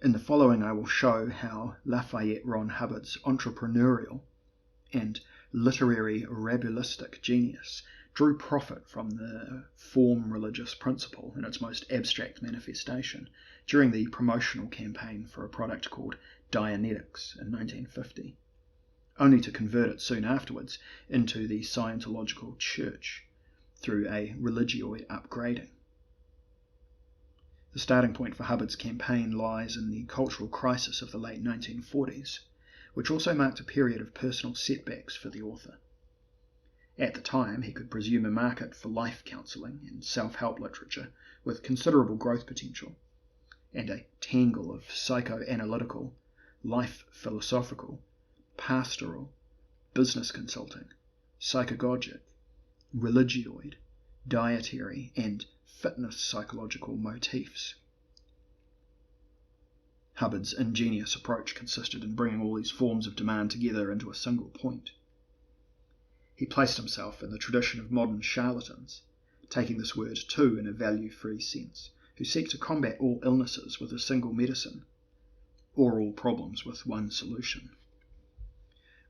Speaker 1: In the following I will show how Lafayette Ron Hubbard's entrepreneurial and literary rabulistic genius drew profit from the form religious principle in its most abstract manifestation during the promotional campaign for a product called Dianetics in 1950, only to convert it soon afterwards into the Scientological Church through a religioid upgrading. The starting point for Hubbard's campaign lies in the cultural crisis of the late 1940s, which also marked a period of personal setbacks for the author. At the time, he could presume a market for life counselling and self-help literature with considerable growth potential, and a tangle of psychoanalytical, life-philosophical, pastoral, business consulting, psychagogic, religioid, dietary, and fitness psychological motifs. Hubbard's ingenious approach consisted in bringing all these forms of demand together into a single point. He placed himself in the tradition of modern charlatans, taking this word too in a value-free sense, who seek to combat all illnesses with a single medicine, or all problems with one solution.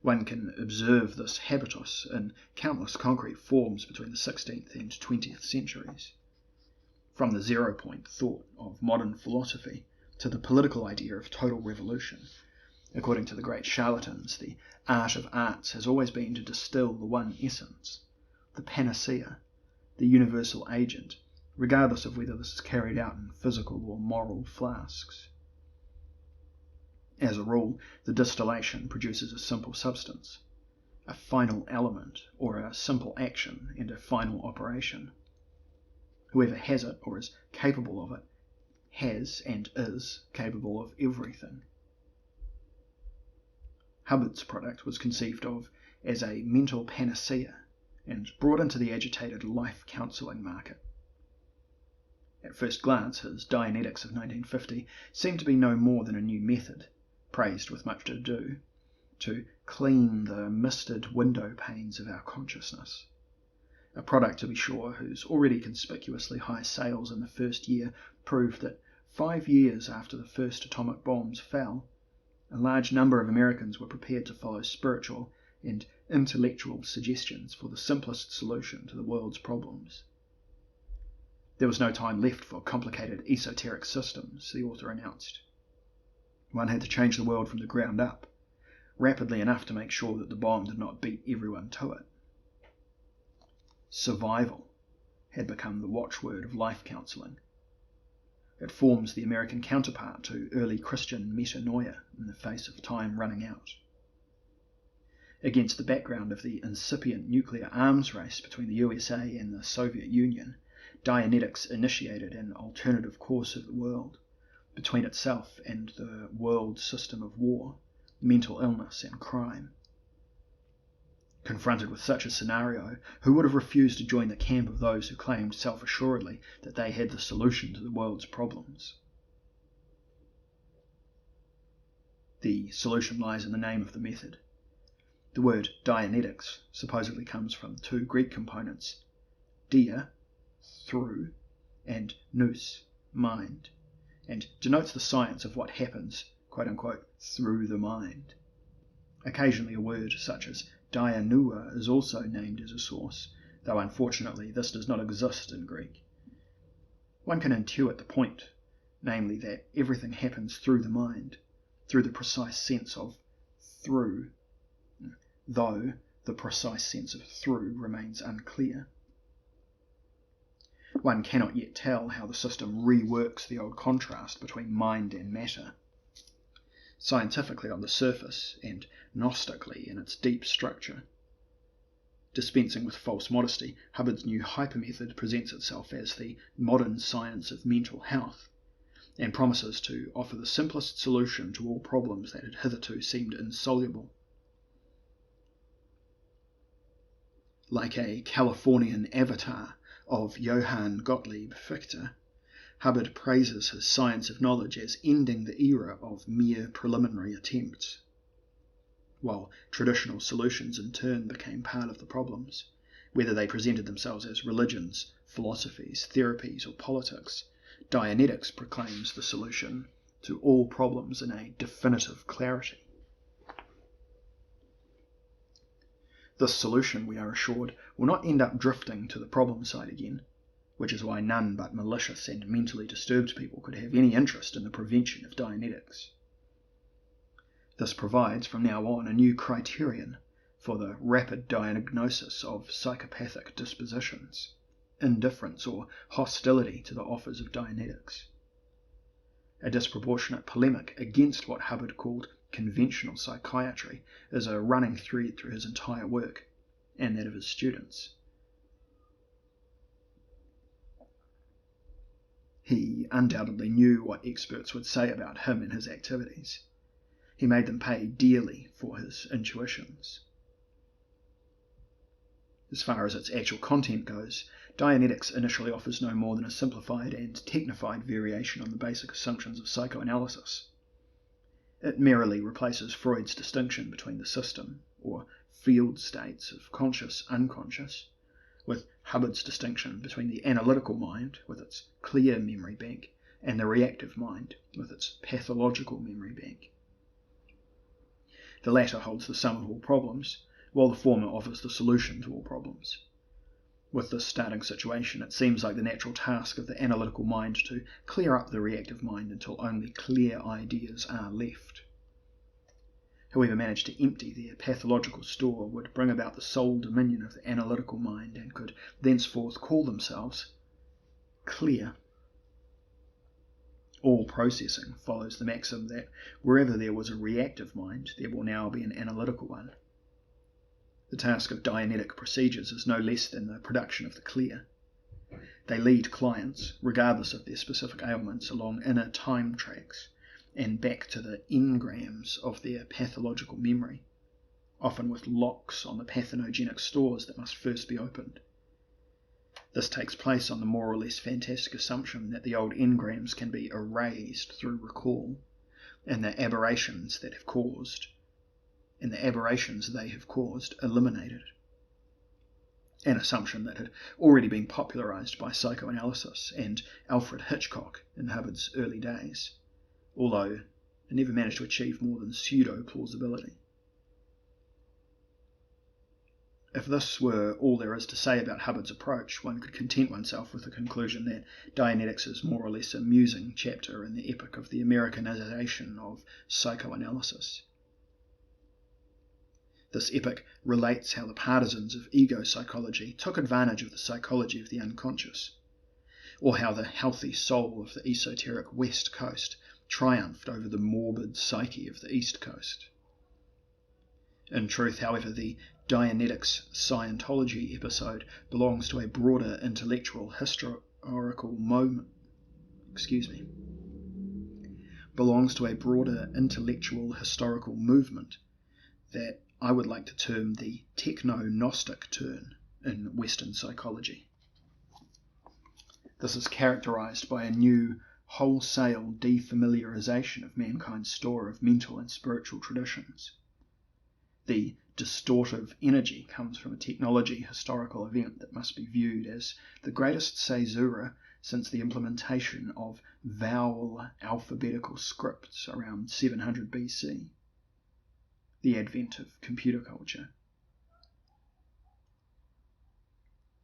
Speaker 1: One can observe this habitus in countless concrete forms between the 16th and 20th centuries, from the zero-point thought of modern philosophy to the political idea of total revolution. According to the great charlatans, the art of arts has always been to distill the one essence, the panacea, the universal agent, regardless of whether this is carried out in physical or moral flasks. As a rule, the distillation produces a simple substance, a final element, or a simple action and a final operation. Whoever has it, or is capable of it, has and is capable of everything. Hubbard's product was conceived of as a mental panacea and brought into the agitated life counselling market. At first glance, his Dianetics of 1950 seemed to be no more than a new method, praised with much ado, to clean the misted window panes of our consciousness. A product, to be sure, whose already conspicuously high sales in the first year proved that 5 years after the first atomic bombs fell, a large number of Americans were prepared to follow spiritual and intellectual suggestions for the simplest solution to the world's problems. There was no time left for complicated esoteric systems, the author announced. One had to change the world from the ground up, rapidly enough to make sure that the bomb did not beat everyone to it. Survival had become the watchword of life counselling. It forms the American counterpart to early Christian metanoia in the face of time running out. Against the background of the incipient nuclear arms race between the USA and the Soviet Union, Dianetics initiated an alternative course of the world, between itself and the world system of war, mental illness and crime. Confronted with such a scenario, who would have refused to join the camp of those who claimed self-assuredly that they had the solution to the world's problems? The solution lies in the name of the method. The word Dianetics supposedly comes from two Greek components, dia, through, and nous, mind, and denotes the science of what happens, quote-unquote, through the mind. Occasionally a word such as dianoua is also named as a source, though unfortunately this does not exist in Greek. One can intuit the point, namely that everything happens through the mind, through the precise sense of through, though the precise sense of through remains unclear. One cannot yet tell how the system reworks the old contrast between mind and matter. Scientifically on the surface, and gnostically in its deep structure. Dispensing with false modesty, Hubbard's new hypermethod presents itself as the modern science of mental health, and promises to offer the simplest solution to all problems that had hitherto seemed insoluble. Like a Californian avatar of Johann Gottlieb Fichte, Hubbard praises his science of knowledge as ending the era of mere preliminary attempts, while traditional solutions in turn became part of the problems, whether they presented themselves as religions, philosophies, therapies, or politics. Dianetics proclaims the solution to all problems in a definitive clarity. This solution, we are assured, will not end up drifting to the problem side again, which is why none but malicious and mentally disturbed people could have any interest in the prevention of Dianetics. This provides from now on a new criterion for the rapid diagnosis of psychopathic dispositions, indifference or hostility to the offers of Dianetics. A disproportionate polemic against what Hubbard called conventional psychiatry is a running thread through his entire work, and that of his students. He undoubtedly knew what experts would say about him and his activities. He made them pay dearly for his intuitions. As far as its actual content goes, Dianetics initially offers no more than a simplified and technified variation on the basic assumptions of psychoanalysis. It merely replaces Freud's distinction between the system, or field states of conscious-unconscious, with Hubbard's distinction between the analytical mind, with its clear memory bank, and the reactive mind, with its pathological memory bank. The latter holds the sum of all problems, while the former offers the solution to all problems. With this starting situation, it seems like the natural task of the analytical mind to clear up the reactive mind until only clear ideas are left. Whoever managed to empty their pathological store would bring about the sole dominion of the analytical mind and could thenceforth call themselves clear. All processing follows the maxim that wherever there was a reactive mind, there will now be an analytical one. The task of Dianetic procedures is no less than the production of the clear. They lead clients, regardless of their specific ailments, along inner time tracks and back to the engrams of their pathological memory, often with locks on the pathogenic stores that must first be opened. This takes place on the more or less fantastic assumption that the old engrams can be erased through recall, and the aberrations they have caused eliminated. An assumption that had already been popularized by psychoanalysis and Alfred Hitchcock in Hubbard's early days, although it never managed to achieve more than pseudo-plausibility. If this were all there is to say about Hubbard's approach, one could content oneself with the conclusion that Dianetics is more or less a musing chapter in the epic of the Americanization of psychoanalysis. This epic relates how the partisans of ego psychology took advantage of the psychology of the unconscious, or how the healthy soul of the esoteric West Coast triumphed over the morbid psyche of the East Coast. In truth, however, the Dianetics Scientology episode belongs to a broader intellectual historical movement that I would like to term the techno-gnostic turn in Western psychology. This is characterized by a new, wholesale defamiliarization of mankind's store of mental and spiritual traditions. The distortive energy comes from a technology historical event that must be viewed as the greatest caesura since the implementation of vowel alphabetical scripts around 700 BC, the advent of computer culture.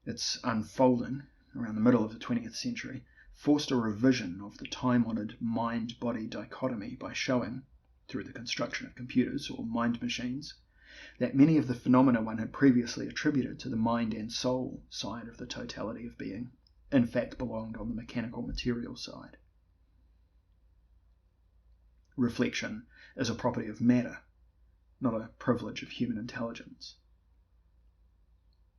Speaker 1: Its unfolding around the middle of the 20th century forced a revision of the time-honoured mind-body dichotomy by showing, through the construction of computers or mind machines, that many of the phenomena one had previously attributed to the mind and soul side of the totality of being, in fact belonged on the mechanical material side. Reflection is a property of matter, not a privilege of human intelligence.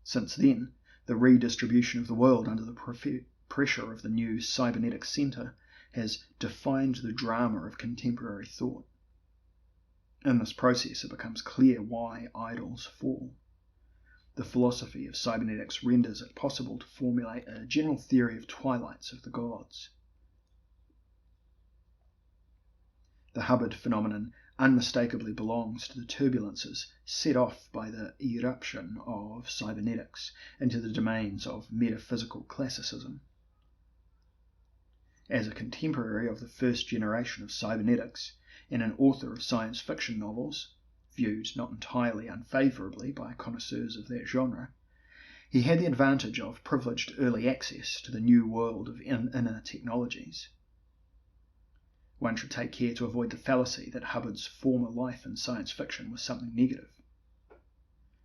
Speaker 1: Since then, the redistribution of the world under the pressure of the new cybernetic centre has defined the drama of contemporary thought. In this process, it becomes clear why idols fall. The philosophy of cybernetics renders it possible to formulate a general theory of twilights of the gods. The Hubbard phenomenon unmistakably belongs to the turbulences set off by the eruption of cybernetics into the domains of metaphysical classicism. As a contemporary of the first generation of cybernetics and an author of science fiction novels, viewed not entirely unfavourably by connoisseurs of that genre, he had the advantage of privileged early access to the new world of inner technologies. One should take care to avoid the fallacy that Hubbard's former life in science fiction was something negative.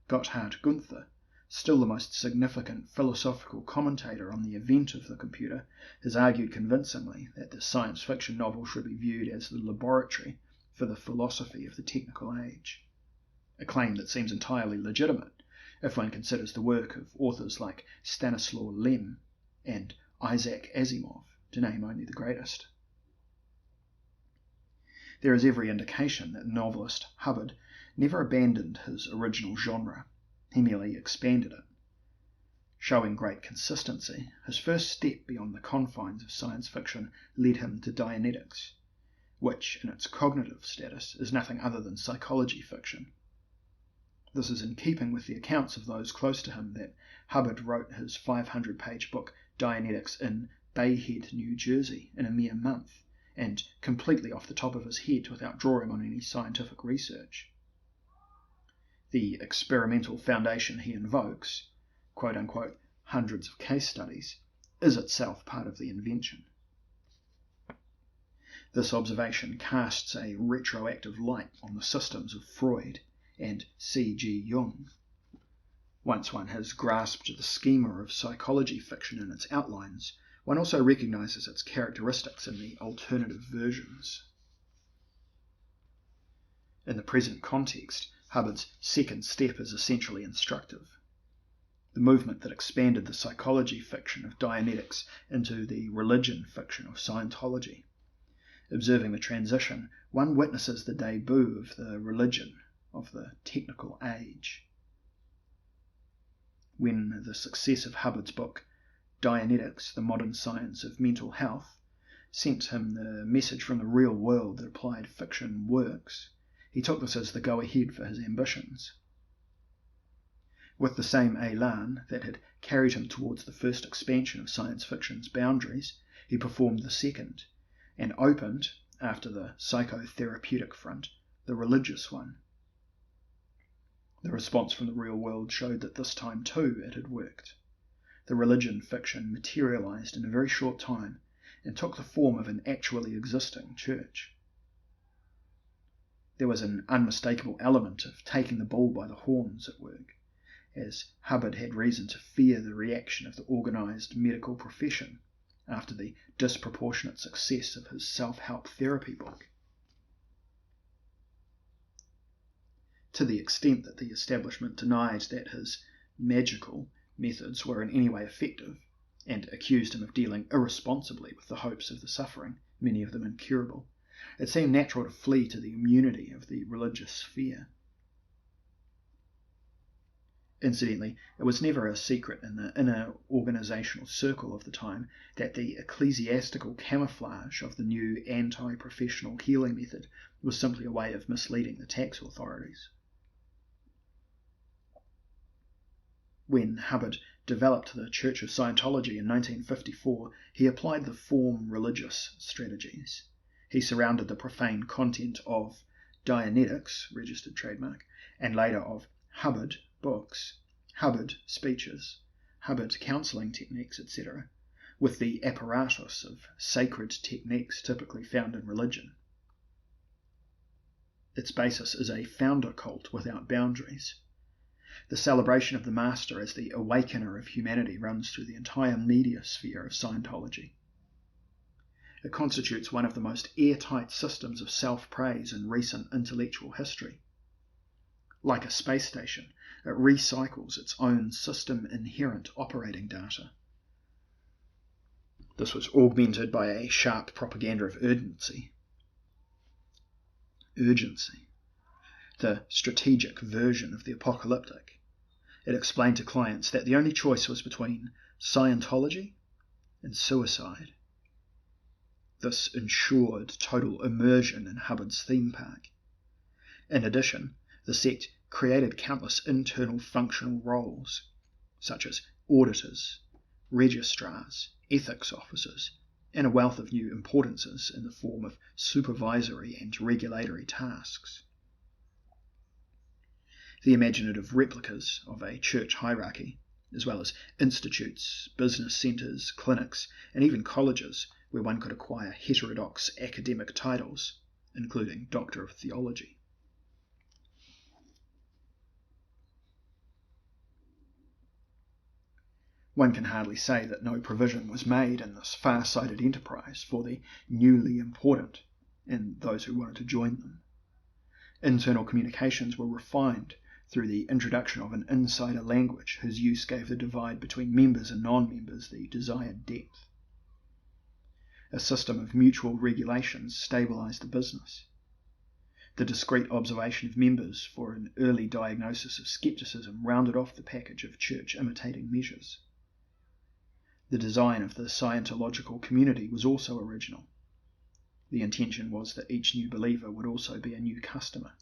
Speaker 1: Gotthard Gunther, still the most significant philosophical commentator on the event of the computer, has argued convincingly that the science fiction novel should be viewed as the laboratory for the philosophy of the technical age, a claim that seems entirely legitimate if one considers the work of authors like Stanislaw Lem and Isaac Asimov, to name only the greatest. There is every indication that the novelist Hubbard never abandoned his original genre. He merely expanded it. Showing great consistency, his first step beyond the confines of science fiction led him to Dianetics, which, in its cognitive status, is nothing other than psychology fiction. This is in keeping with the accounts of those close to him that Hubbard wrote his 500-page book Dianetics in Bay Head, New Jersey, in a mere month, and completely off the top of his head without drawing on any scientific research. The experimental foundation he invokes, quote-unquote, hundreds of case studies, is itself part of the invention. This observation casts a retroactive light on the systems of Freud and C.G. Jung. Once one has grasped the schema of psychology fiction in its outlines, one also recognizes its characteristics in the alternative versions. In the present context, Hubbard's second step is essentially instructive. The movement that expanded the psychology fiction of Dianetics into the religion fiction of Scientology. Observing the transition, one witnesses the debut of the religion of the technical age. When the success of Hubbard's book, Dianetics, the Modern Science of Mental Health, sent him the message from the real world that applied fiction works, he took this as the go-ahead for his ambitions. With the same élan that had carried him towards the first expansion of science fiction's boundaries, he performed the second, and opened, after the psychotherapeutic front, the religious one. The response from the real world showed that this time too it had worked. The religion fiction materialized in a very short time and took the form of an actually existing church. There was an unmistakable element of taking the bull by the horns at work, as Hubbard had reason to fear the reaction of the organized medical profession after the disproportionate success of his self-help therapy book. To the extent that the establishment denied that his magical methods were in any way effective, and accused him of dealing irresponsibly with the hopes of the suffering, many of them incurable, it seemed natural to flee to the immunity of the religious sphere. Incidentally, it was never a secret in the inner organizational circle of the time that the ecclesiastical camouflage of the new anti-professional healing method was simply a way of misleading the tax authorities. When Hubbard developed the Church of Scientology in 1954, he applied the form religious strategies. He surrounded the profane content of Dianetics, registered trademark, and later of Hubbard books, Hubbard speeches, Hubbard counseling techniques, etc., with the apparatus of sacred techniques typically found in religion. Its basis is a founder cult without boundaries. The celebration of the Master as the awakener of humanity runs through the entire media sphere of Scientology. It constitutes one of the most airtight systems of self-praise in recent intellectual history. Like a space station, it recycles its own system-inherent operating data. This was augmented by a sharp propaganda of urgency, the strategic version of the apocalyptic. It explained to clients that the only choice was between Scientology and suicide. This ensured total immersion in Hubbard's theme park. In addition, the sect created countless internal functional roles, such as auditors, registrars, ethics officers, and a wealth of new importances in the form of supervisory and regulatory tasks. The imaginative replicas of a church hierarchy, as well as institutes, business centres, clinics, and even colleges where one could acquire heterodox academic titles, including Doctor of Theology. One can hardly say that no provision was made in this far-sighted enterprise for the newly important and those who wanted to join them. Internal communications were refined through the introduction of an insider language whose use gave the divide between members and non-members the desired depth. A system of mutual regulations stabilized the business. The discreet observation of members for an early diagnosis of skepticism rounded off the package of church-imitating measures. The design of the Scientological community was also original. The intention was that each new believer would also be a new customer.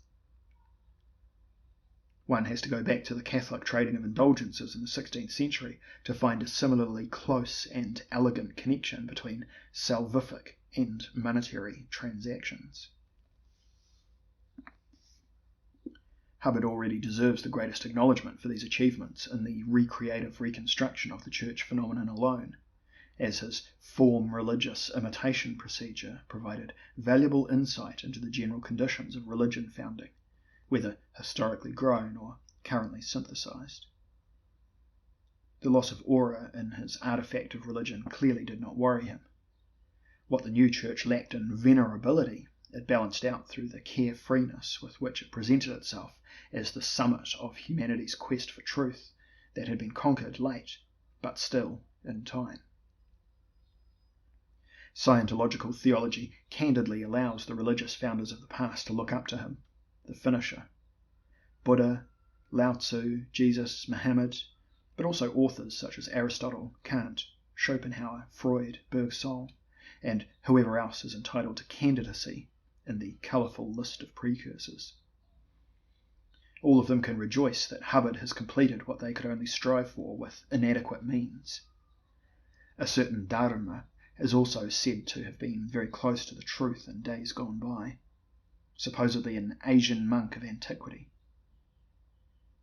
Speaker 1: One has to go back to the Catholic trading of indulgences in the 16th century to find a similarly close and elegant connection between salvific and monetary transactions. Hubbard already deserves the greatest acknowledgement for these achievements in the recreative reconstruction of the church phenomenon alone, as his form religious imitation procedure provided valuable insight into the general conditions of religion founding, whether historically grown or currently synthesized. The loss of aura in his artifact of religion clearly did not worry him. What the new church lacked in venerability, it balanced out through the carefreeness with which it presented itself as the summit of humanity's quest for truth that had been conquered late, but still in time. Scientological theology candidly allows the religious founders of the past to look up to him, the finisher. Buddha, Lao Tzu, Jesus, Muhammad, but also authors such as Aristotle, Kant, Schopenhauer, Freud, Bergson, and whoever else is entitled to candidacy in the colourful list of precursors. All of them can rejoice that Hubbard has completed what they could only strive for with inadequate means. A certain Dharma is also said to have been very close to the truth in days gone by, supposedly an Asian monk of antiquity.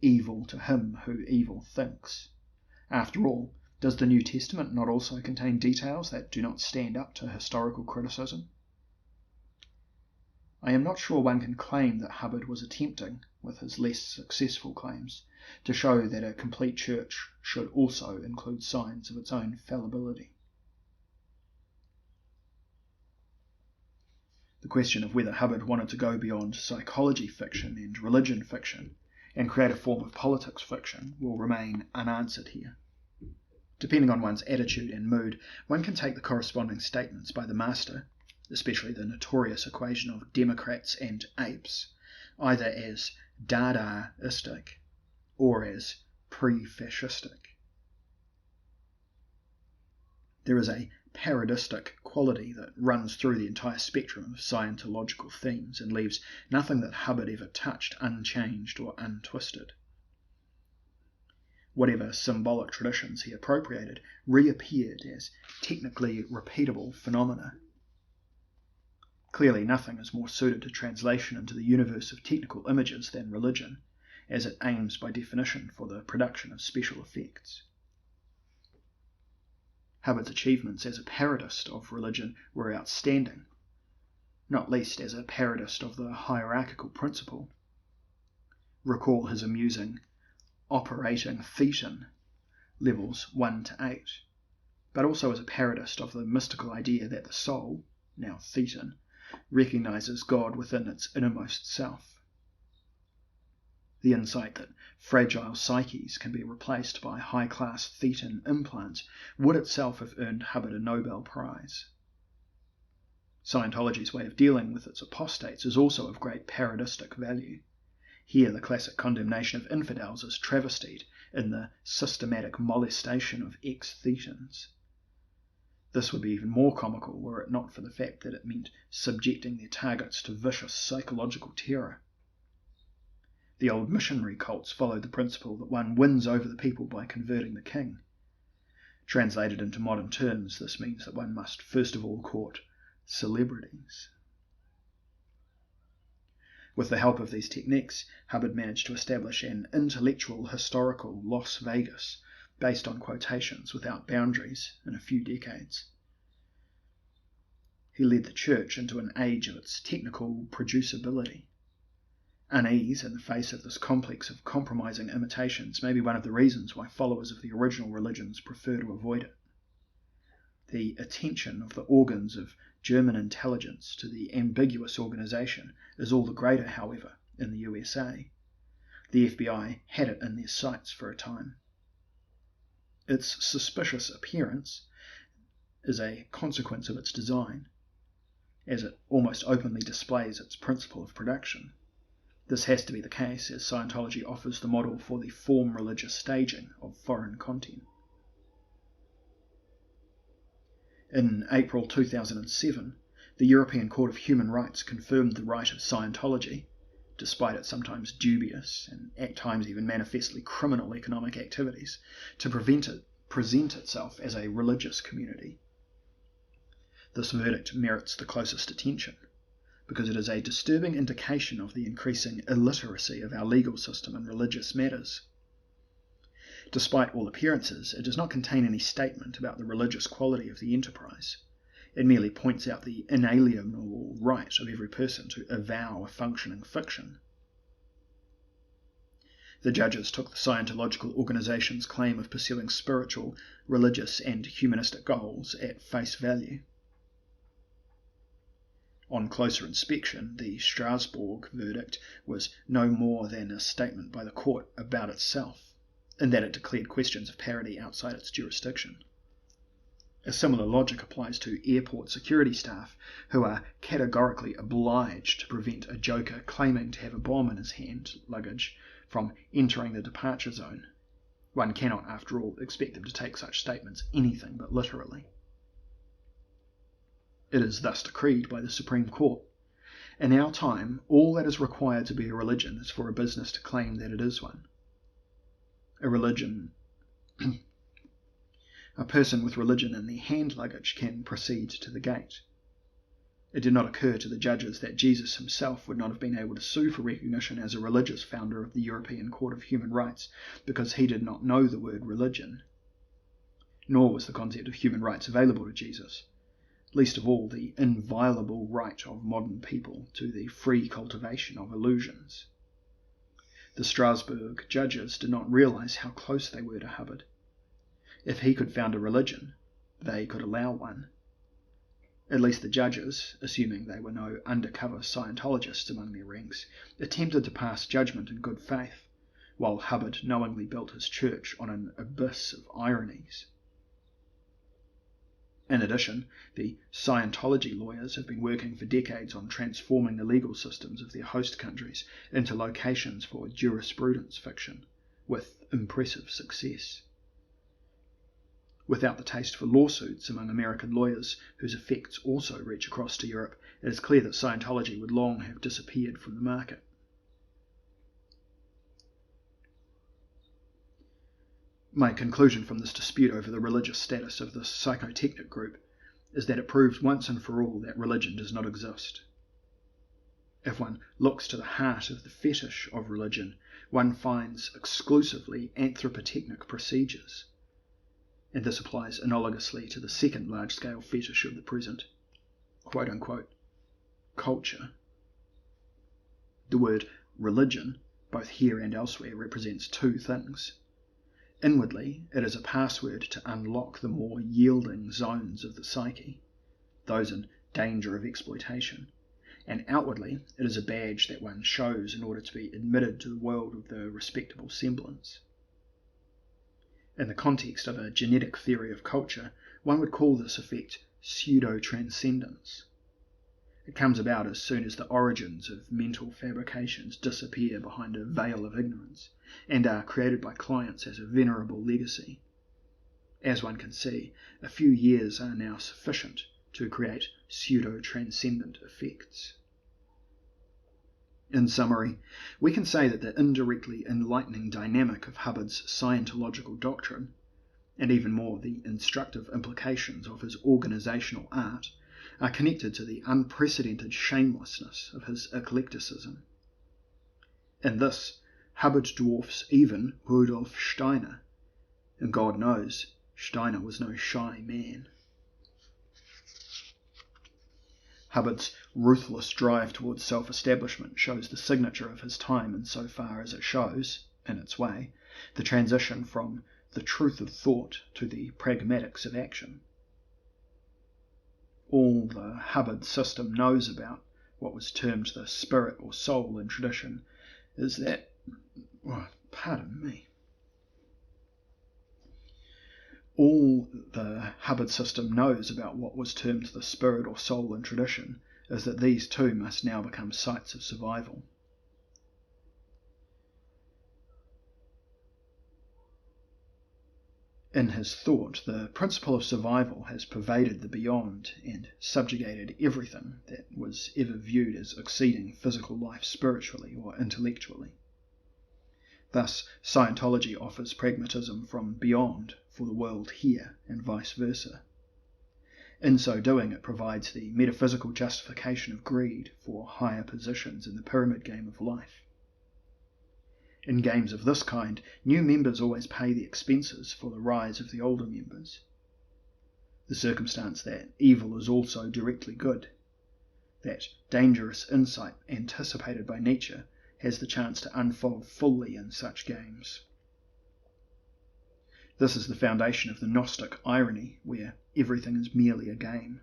Speaker 1: Evil to him who evil thinks. After all, does the New Testament not also contain details that do not stand up to historical criticism? I am not sure one can claim that Hubbard was attempting, with his less successful claims, to show that a complete church should also include signs of its own fallibility. The question of whether Hubbard wanted to go beyond psychology fiction and religion fiction and create a form of politics fiction will remain unanswered here. Depending on one's attitude and mood, one can take the corresponding statements by the master, especially the notorious equation of Democrats and apes, either as Dadaistic or as pre-fascistic. There is a parodistic quality that runs through the entire spectrum of Scientological themes and leaves nothing that Hubbard ever touched unchanged or untwisted. Whatever symbolic traditions he appropriated reappeared as technically repeatable phenomena. Clearly nothing is more suited to translation into the universe of technical images than religion, as it aims by definition for the production of special effects. Hubbard's achievements as a parodist of religion were outstanding, not least as a parodist of the hierarchical principle. Recall his amusing operating thetan, levels 1 to 8, but also as a parodist of the mystical idea that the soul, now thetan, recognizes God within its innermost self. The insight that fragile psyches can be replaced by high-class thetan implants would itself have earned Hubbard a Nobel Prize. Scientology's way of dealing with its apostates is also of great parodistic value. Here the classic condemnation of infidels is travestied in the systematic molestation of ex-thetans. This would be even more comical were it not for the fact that it meant subjecting their targets to vicious psychological terror. The old missionary cults followed the principle that one wins over the people by converting the king. Translated into modern terms, this means that one must first of all court celebrities. With the help of these techniques, Hubbard managed to establish an intellectual historical Las Vegas based on quotations without boundaries in a few decades. He led the church into an age of its technical producibility. Unease in the face of this complex of compromising imitations may be one of the reasons why followers of the original religions prefer to avoid it. The attention of the organs of German intelligence to the ambiguous organization is all the greater, however, in the USA. The FBI had it in their sights for a time. Its suspicious appearance is a consequence of its design, as it almost openly displays its principle of production. This has to be the case, as Scientology offers the model for the form religious staging of foreign content. In April 2007, the European Court of Human Rights confirmed the right of Scientology, despite its sometimes dubious and at times even manifestly criminal economic activities, to present itself as a religious community. This verdict merits the closest attention, because it is a disturbing indication of the increasing illiteracy of our legal system in religious matters. Despite all appearances, it does not contain any statement about the religious quality of the enterprise. It merely points out the inalienable right of every person to avow a functioning fiction. The judges took the Scientological organization's claim of pursuing spiritual, religious, and humanistic goals at face value. On closer inspection, the Strasbourg verdict was no more than a statement by the court about itself, in that it declared questions of parity outside its jurisdiction. A similar logic applies to airport security staff, who are categorically obliged to prevent a joker claiming to have a bomb in his hand luggage from entering the departure zone. One cannot, after all, expect them to take such statements anything but literally. It is thus decreed by the Supreme Court. In our time, all that is required to be a religion is for a business to claim that it is one. A person with religion in their hand luggage can proceed to the gate. It did not occur to the judges that Jesus himself would not have been able to sue for recognition as a religious founder of the European Court of Human Rights because he did not know the word religion. Nor was the concept of human rights available to Jesus, least of all the inviolable right of modern people to the free cultivation of illusions. The Strasbourg judges did not realize how close they were to Hubbard. If he could found a religion, they could allow one. At least the judges, assuming they were no undercover Scientologists among their ranks, attempted to pass judgment in good faith, while Hubbard knowingly built his church on an abyss of ironies. In addition, the Scientology lawyers have been working for decades on transforming the legal systems of their host countries into locations for jurisprudence fiction, with impressive success. Without the taste for lawsuits among American lawyers, whose effects also reach across to Europe, it is clear that Scientology would long have disappeared from the market. My conclusion from this dispute over the religious status of this psychotechnic group is that it proves once and for all that religion does not exist. If one looks to the heart of the fetish of religion, one finds exclusively anthropotechnic procedures. And this applies analogously to the second large-scale fetish of the present, quote-unquote, culture. The word religion, both here and elsewhere, represents two things. Inwardly, it is a password to unlock the more yielding zones of the psyche, those in danger of exploitation. and outwardly it is a badge that one shows in order to be admitted to the world with a respectable semblance. In the context of a genetic theory of culture, one would call this effect pseudo-transcendence. It comes about as soon as the origins of mental fabrications disappear behind a veil of ignorance and are created by clients as a venerable legacy. As one can see, a few years are now sufficient to create pseudo-transcendent effects. In summary, we can say that the indirectly enlightening dynamic of Hubbard's Scientological doctrine, and even more the instructive implications of his organisational art, are connected to the unprecedented shamelessness of his eclecticism. In this, Hubbard dwarfs even Rudolf Steiner, and God knows, Steiner was no shy man. Hubbard's ruthless drive towards self-establishment shows the signature of his time insofar as it shows, in its way, the transition from the truth of thought to the pragmatics of action. All the Hubbard system knows about what was termed the spirit or soul in tradition is that, All the Hubbard system knows about what was termed the spirit or soul in tradition is that these too must now become sites of survival. In his thought, the principle of survival has pervaded the beyond and subjugated everything that was ever viewed as exceeding physical life spiritually or intellectually. Thus, Scientology offers pragmatism from beyond for the world here, and vice versa. In so doing, it provides the metaphysical justification of greed for higher positions in the pyramid game of life. In games of this kind, new members always pay the expenses for the rise of the older members. The circumstance that evil is also directly good, that dangerous insight anticipated by nature, has the chance to unfold fully in such games. This is the foundation of the Gnostic irony, where everything is merely a game.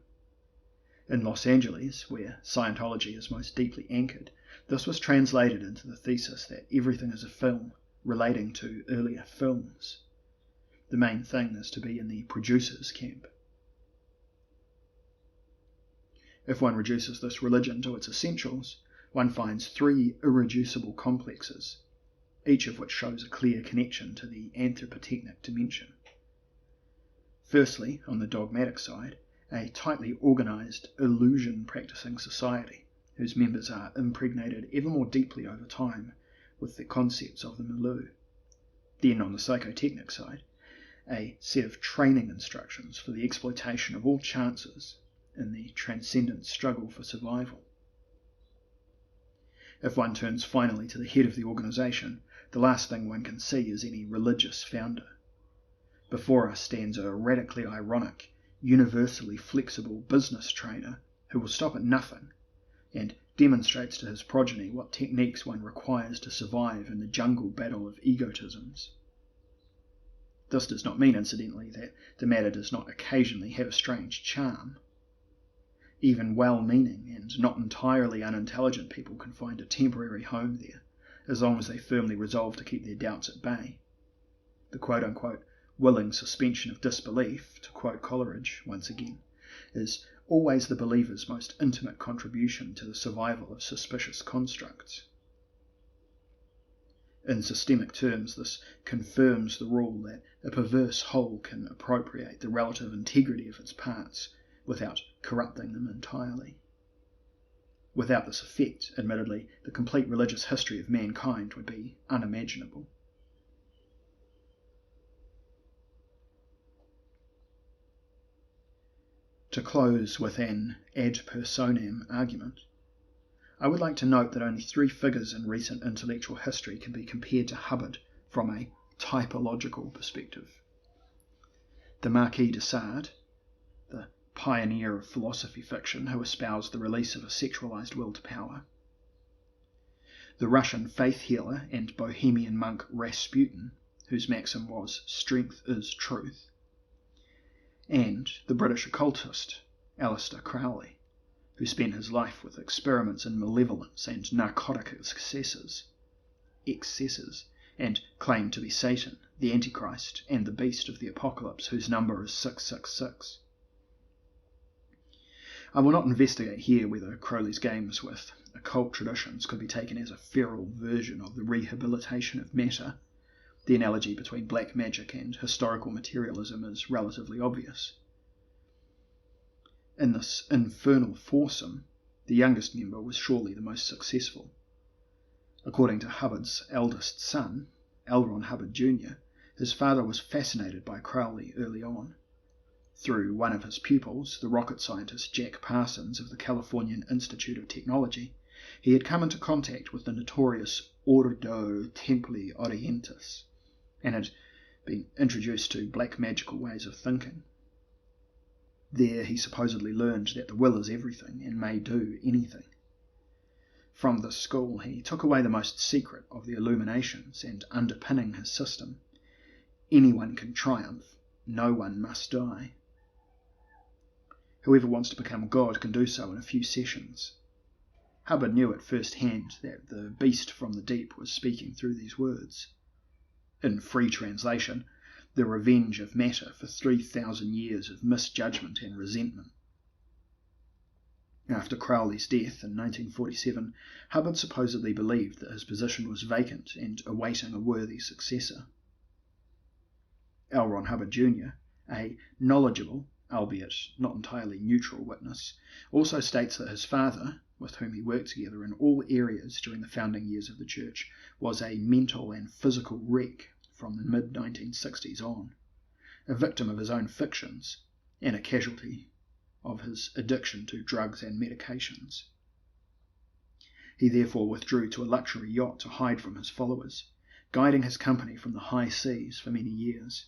Speaker 1: In Los Angeles, where Scientology is most deeply anchored, this was translated into the thesis that everything is a film relating to earlier films. The main thing is to be in the producer's camp. If one reduces this religion to its essentials, one finds three irreducible complexes, each of which shows a clear connection to the anthropotechnic dimension. Firstly, on the dogmatic side, a tightly organised, illusion-practicing society, whose members are impregnated ever more deeply over time with the concepts of the milieu. Then, on the psychotechnic side, a set of training instructions for the exploitation of all chances in the transcendent struggle for survival. If one turns finally to the head of the organisation, the last thing one can see is any religious founder. Before us stands a radically ironic, universally flexible business trainer who will stop at nothing and demonstrates to his progeny what techniques one requires to survive in the jungle battle of egotisms. This does not mean, incidentally, that the matter does not occasionally have a strange charm. Even well-meaning and not entirely unintelligent people can find a temporary home there, as long as they firmly resolve to keep their doubts at bay. The quote-unquote willing suspension of disbelief, to quote Coleridge once again, is always the believer's most intimate contribution to the survival of suspicious constructs. In systemic terms, this confirms the rule that a perverse whole can appropriate the relative integrity of its parts without corrupting them entirely. Without this effect, admittedly, the complete religious history of mankind would be unimaginable. To close with an ad personam argument, I would like to note that only three figures in recent intellectual history can be compared to Hubbard from a typological perspective. The Marquis de Sade, the pioneer of philosophy fiction who espoused the release of a sexualized will to power. The Russian faith healer and bohemian monk Rasputin, whose maxim was "strength is truth." And the British occultist Aleister Crowley, who spent his life with experiments in malevolence and narcotic excesses, and claimed to be Satan, the Antichrist, and the beast of the Apocalypse, whose number is 666. I will not investigate here whether Crowley's games with occult traditions could be taken as a feral version of the rehabilitation of matter. The analogy between black magic and historical materialism is relatively obvious. In this infernal foursome, the youngest member was surely the most successful. According to Hubbard's eldest son, L. Ron Hubbard Jr., his father was fascinated by Crowley early on. Through one of his pupils, the rocket scientist Jack Parsons of the Californian Institute of Technology, he had come into contact with the notorious Ordo Templi Orientis, and had been introduced to black magical ways of thinking. There he supposedly learned that the will is everything and may do anything. From this school he took away the most secret of the illuminations, and underpinning his system, anyone can triumph, no one must die. Whoever wants to become God can do so in a few sessions. Hubbard knew at first hand that the beast from the deep was speaking through these words. In free translation, the revenge of matter for 3,000 years of misjudgment and resentment. After Crowley's death in 1947, Hubbard supposedly believed that his position was vacant and awaiting a worthy successor. L. Ron Hubbard Jr., a knowledgeable, albeit not entirely neutral witness, also states that his father, with whom he worked together in all areas during the founding years of the church, was a mental and physical wreck from the mid-1960s on, a victim of his own fictions, and a casualty of his addiction to drugs and medications. He therefore withdrew to a luxury yacht to hide from his followers, guiding his company from the high seas for many years.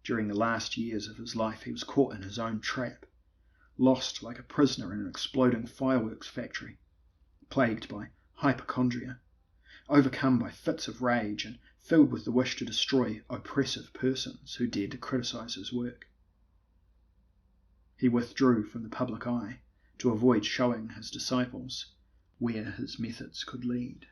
Speaker 1: During the last years of his life he was caught in his own trap, lost like a prisoner in an exploding fireworks factory, plagued by hypochondria, overcome by fits of rage, and filled with the wish to destroy oppressive persons who dared to criticize his work. He withdrew from the public eye to avoid showing his disciples where his methods could lead.